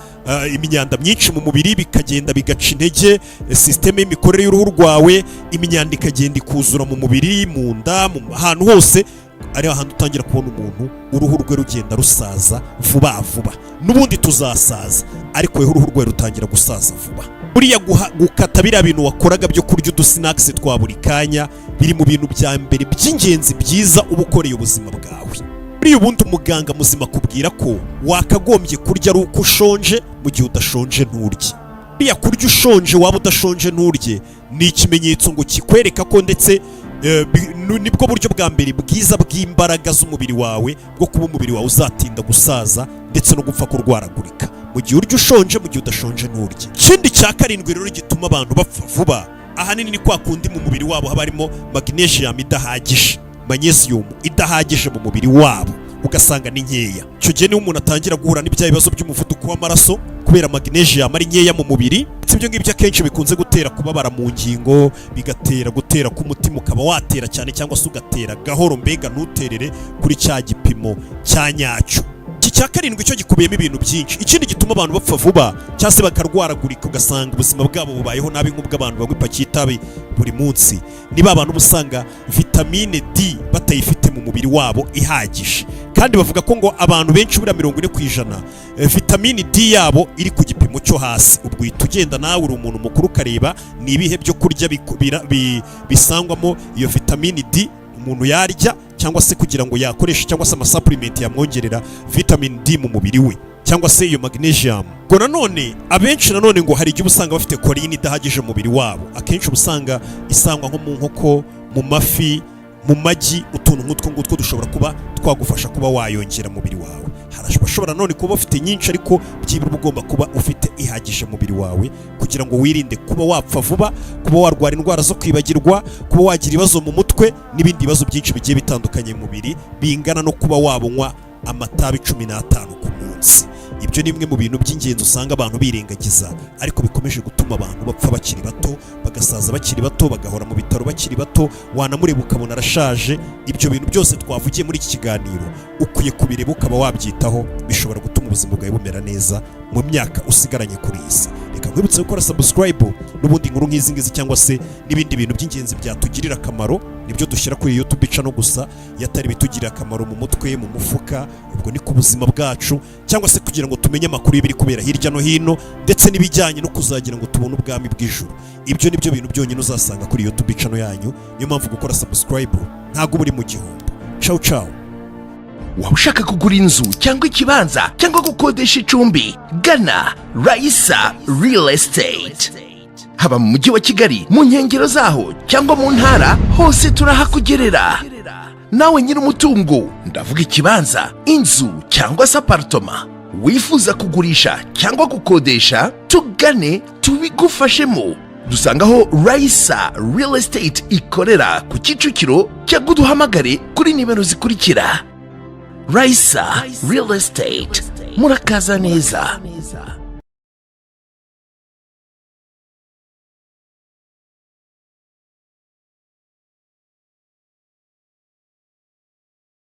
imyanda myinshi mu mubiri, bikagenda bigaca intege systeme y'imikorere y'uruhu rwawe, imyanda ikagenda ikuzura mu mubiri, mu nda, mu ahantu hose. Ari ahantu utangira kubona umuntu uruhu rwe rugenda rusaza vuba vuba. N'ubundi tuzasaza, ariko weho uruhu rwe rutangira gusaza vuba. Buriya gukata biriya bintu wakoraga byo kurya udusinakisi twa buri kanya, biri mu bintu bya mbere by'ingenzi byiza uba ukoreye ubuzima bwawe. Buriya ubundi umuganga muzima akubwira ko wakagombye kurya ari uko ushonje, mu gihe udashonje nturye. Buriya kurya ushonje waba udashonje nturye ni ikimenyetso ngo kikwereka ko ndetse nibwo buryo bwa mbere bwiza bw'imbaraga z'umubiri wawe bwo kuba umubiri wawe uzatinda gusaza ndetse no gupfa kurwaragurika. Mu gihe urya ushonje, mu gihe udashonje nturye. Ikindi cya karindwi rero gituma abantu bapfa vuba, ahanini ni kwa kundi mu mubiri wabo haba harimo magnesium idahagije, magnesium idahagije mu mubiri wabo, ugasanga ni nkeya. Icyo gihe niho umuntu atangira guhura n'ibya bibazo by'umuvuduko w'amaraso kubera magnesium ari nkeya mu mubiri. Ibyo ngibyo akenshi bikunze gutera kubabara mu ngingo, bigatera gutera k'umutima ukaba watera cyane cyangwa se ugatera gahoro, mbega ntuterere kuri cya gipimo cya nyacyo. Iki icya karindwi cyo gikubiyemo ibintu byinshi. Ikindi gituma abantu bapfa vuba cyangwa se bakarwaragurika ugasanga ubuzima bwabo bubayeho nabi nk'ubw'abantu banywa ipaki y'itabi buri munsi, niba abantu busanga vitamine D batayifite mu mubiri wabo ihagije, kandi bavuga ko ngo abantu benshi bura 40% vitamine D yabo iri ku gipimo cyo hasi. Ubwo uhita ugenda nawe uri umuntu mukuru ukareba ni ibihe byo kurya bisangwamo iyo vitamine D umuntu yarya cyangwa se kugira ngo yakoreshe cyangwa se amasupplement yamwongerera vitamine D mu mubiri we cyangwa se iyo magnesium. Ngo nanone abenshi nanone ngo hari igihe usanga bafite choline idahagije mu mubiri wabo, akenshi usanga isangwa nko mu nkoko, mu mafi, mu magi, utuntu nk'utwo ngutwo dushobora kuba twagufasha kuba wayongera mu mubiri wawe. Harashobora none kuba ufite nyinshi ariko byibura ugomba kuba ufite ihagije mu mubiri wawe kugira ngo wirinde kuba wapfa vuba, kuba warwara indwara zo kwibagirwa, kuba wagira ibibazo mu mutwe n'ibindi bibazo byinshi bigiye bitandukanye mu mubiri bingana no kuba wabonywa amatabi 15 ku munsi. Ibyo ni bimwe mu bintu by'ingenzi usanga abantu birengagiza ariko bikomeje gutuma abantu bapfa bakiri bato, bagasaza bakiri bato, bagahora mu bitaro bakiri bato, wanamureba ukabona arashaje. Ibyo bintu byose twavugiye muri iki kiganiro ukwiye kubireba ukaba wabyitaho, bishobora gutuma ubuzima bwawe bumera neza mu myaka usigaranye kuri isi. Reka nkwibutse gukora subscribe n'ubundi nkuru nk'izi ngizi cyangwa se n'ibindi bintu by'ingenzi byatugirira akamaro nibyo dushyira kuri YouTube channel gusa, yatari bitugirira akamaro mu mutwe, mu mufuka, ubwo ni ku buzima bwacu, cyangwa se kugira ngo tumenye amakuru y'ibiri kubera hirya no hino ndetse n'ibijyanye no kuzagira ngo tubone ubwami bw'ijuru. Ibyo nibyo bintu byonyine uzasanga kuri YouTube channel yanyu, niyo mpamvu gukora subscribe ntago buri mu gihombo. Ciao ciao. Waba ushaka kugura inzu cyangwa ikibanza cyangwa gukodesha icumbi, gana Raisa Real Estate. Haba mu mujyi wa Kigali, mu nkengero zaho cyangwa mu ntara, hose turahakugerera. Nawe nyiri umutungo, ndavuga ikibanza, inzu cyangwa se apartment, wifuza kugurisha cyangwa gukodesha, tugane tubigufashemo. Dusangaho Raisa Real Estate ikorera ku Kicukiro, cyangwa duhamagare kuri nimero zikurikira. Raisa Real Estate, murakaza neza.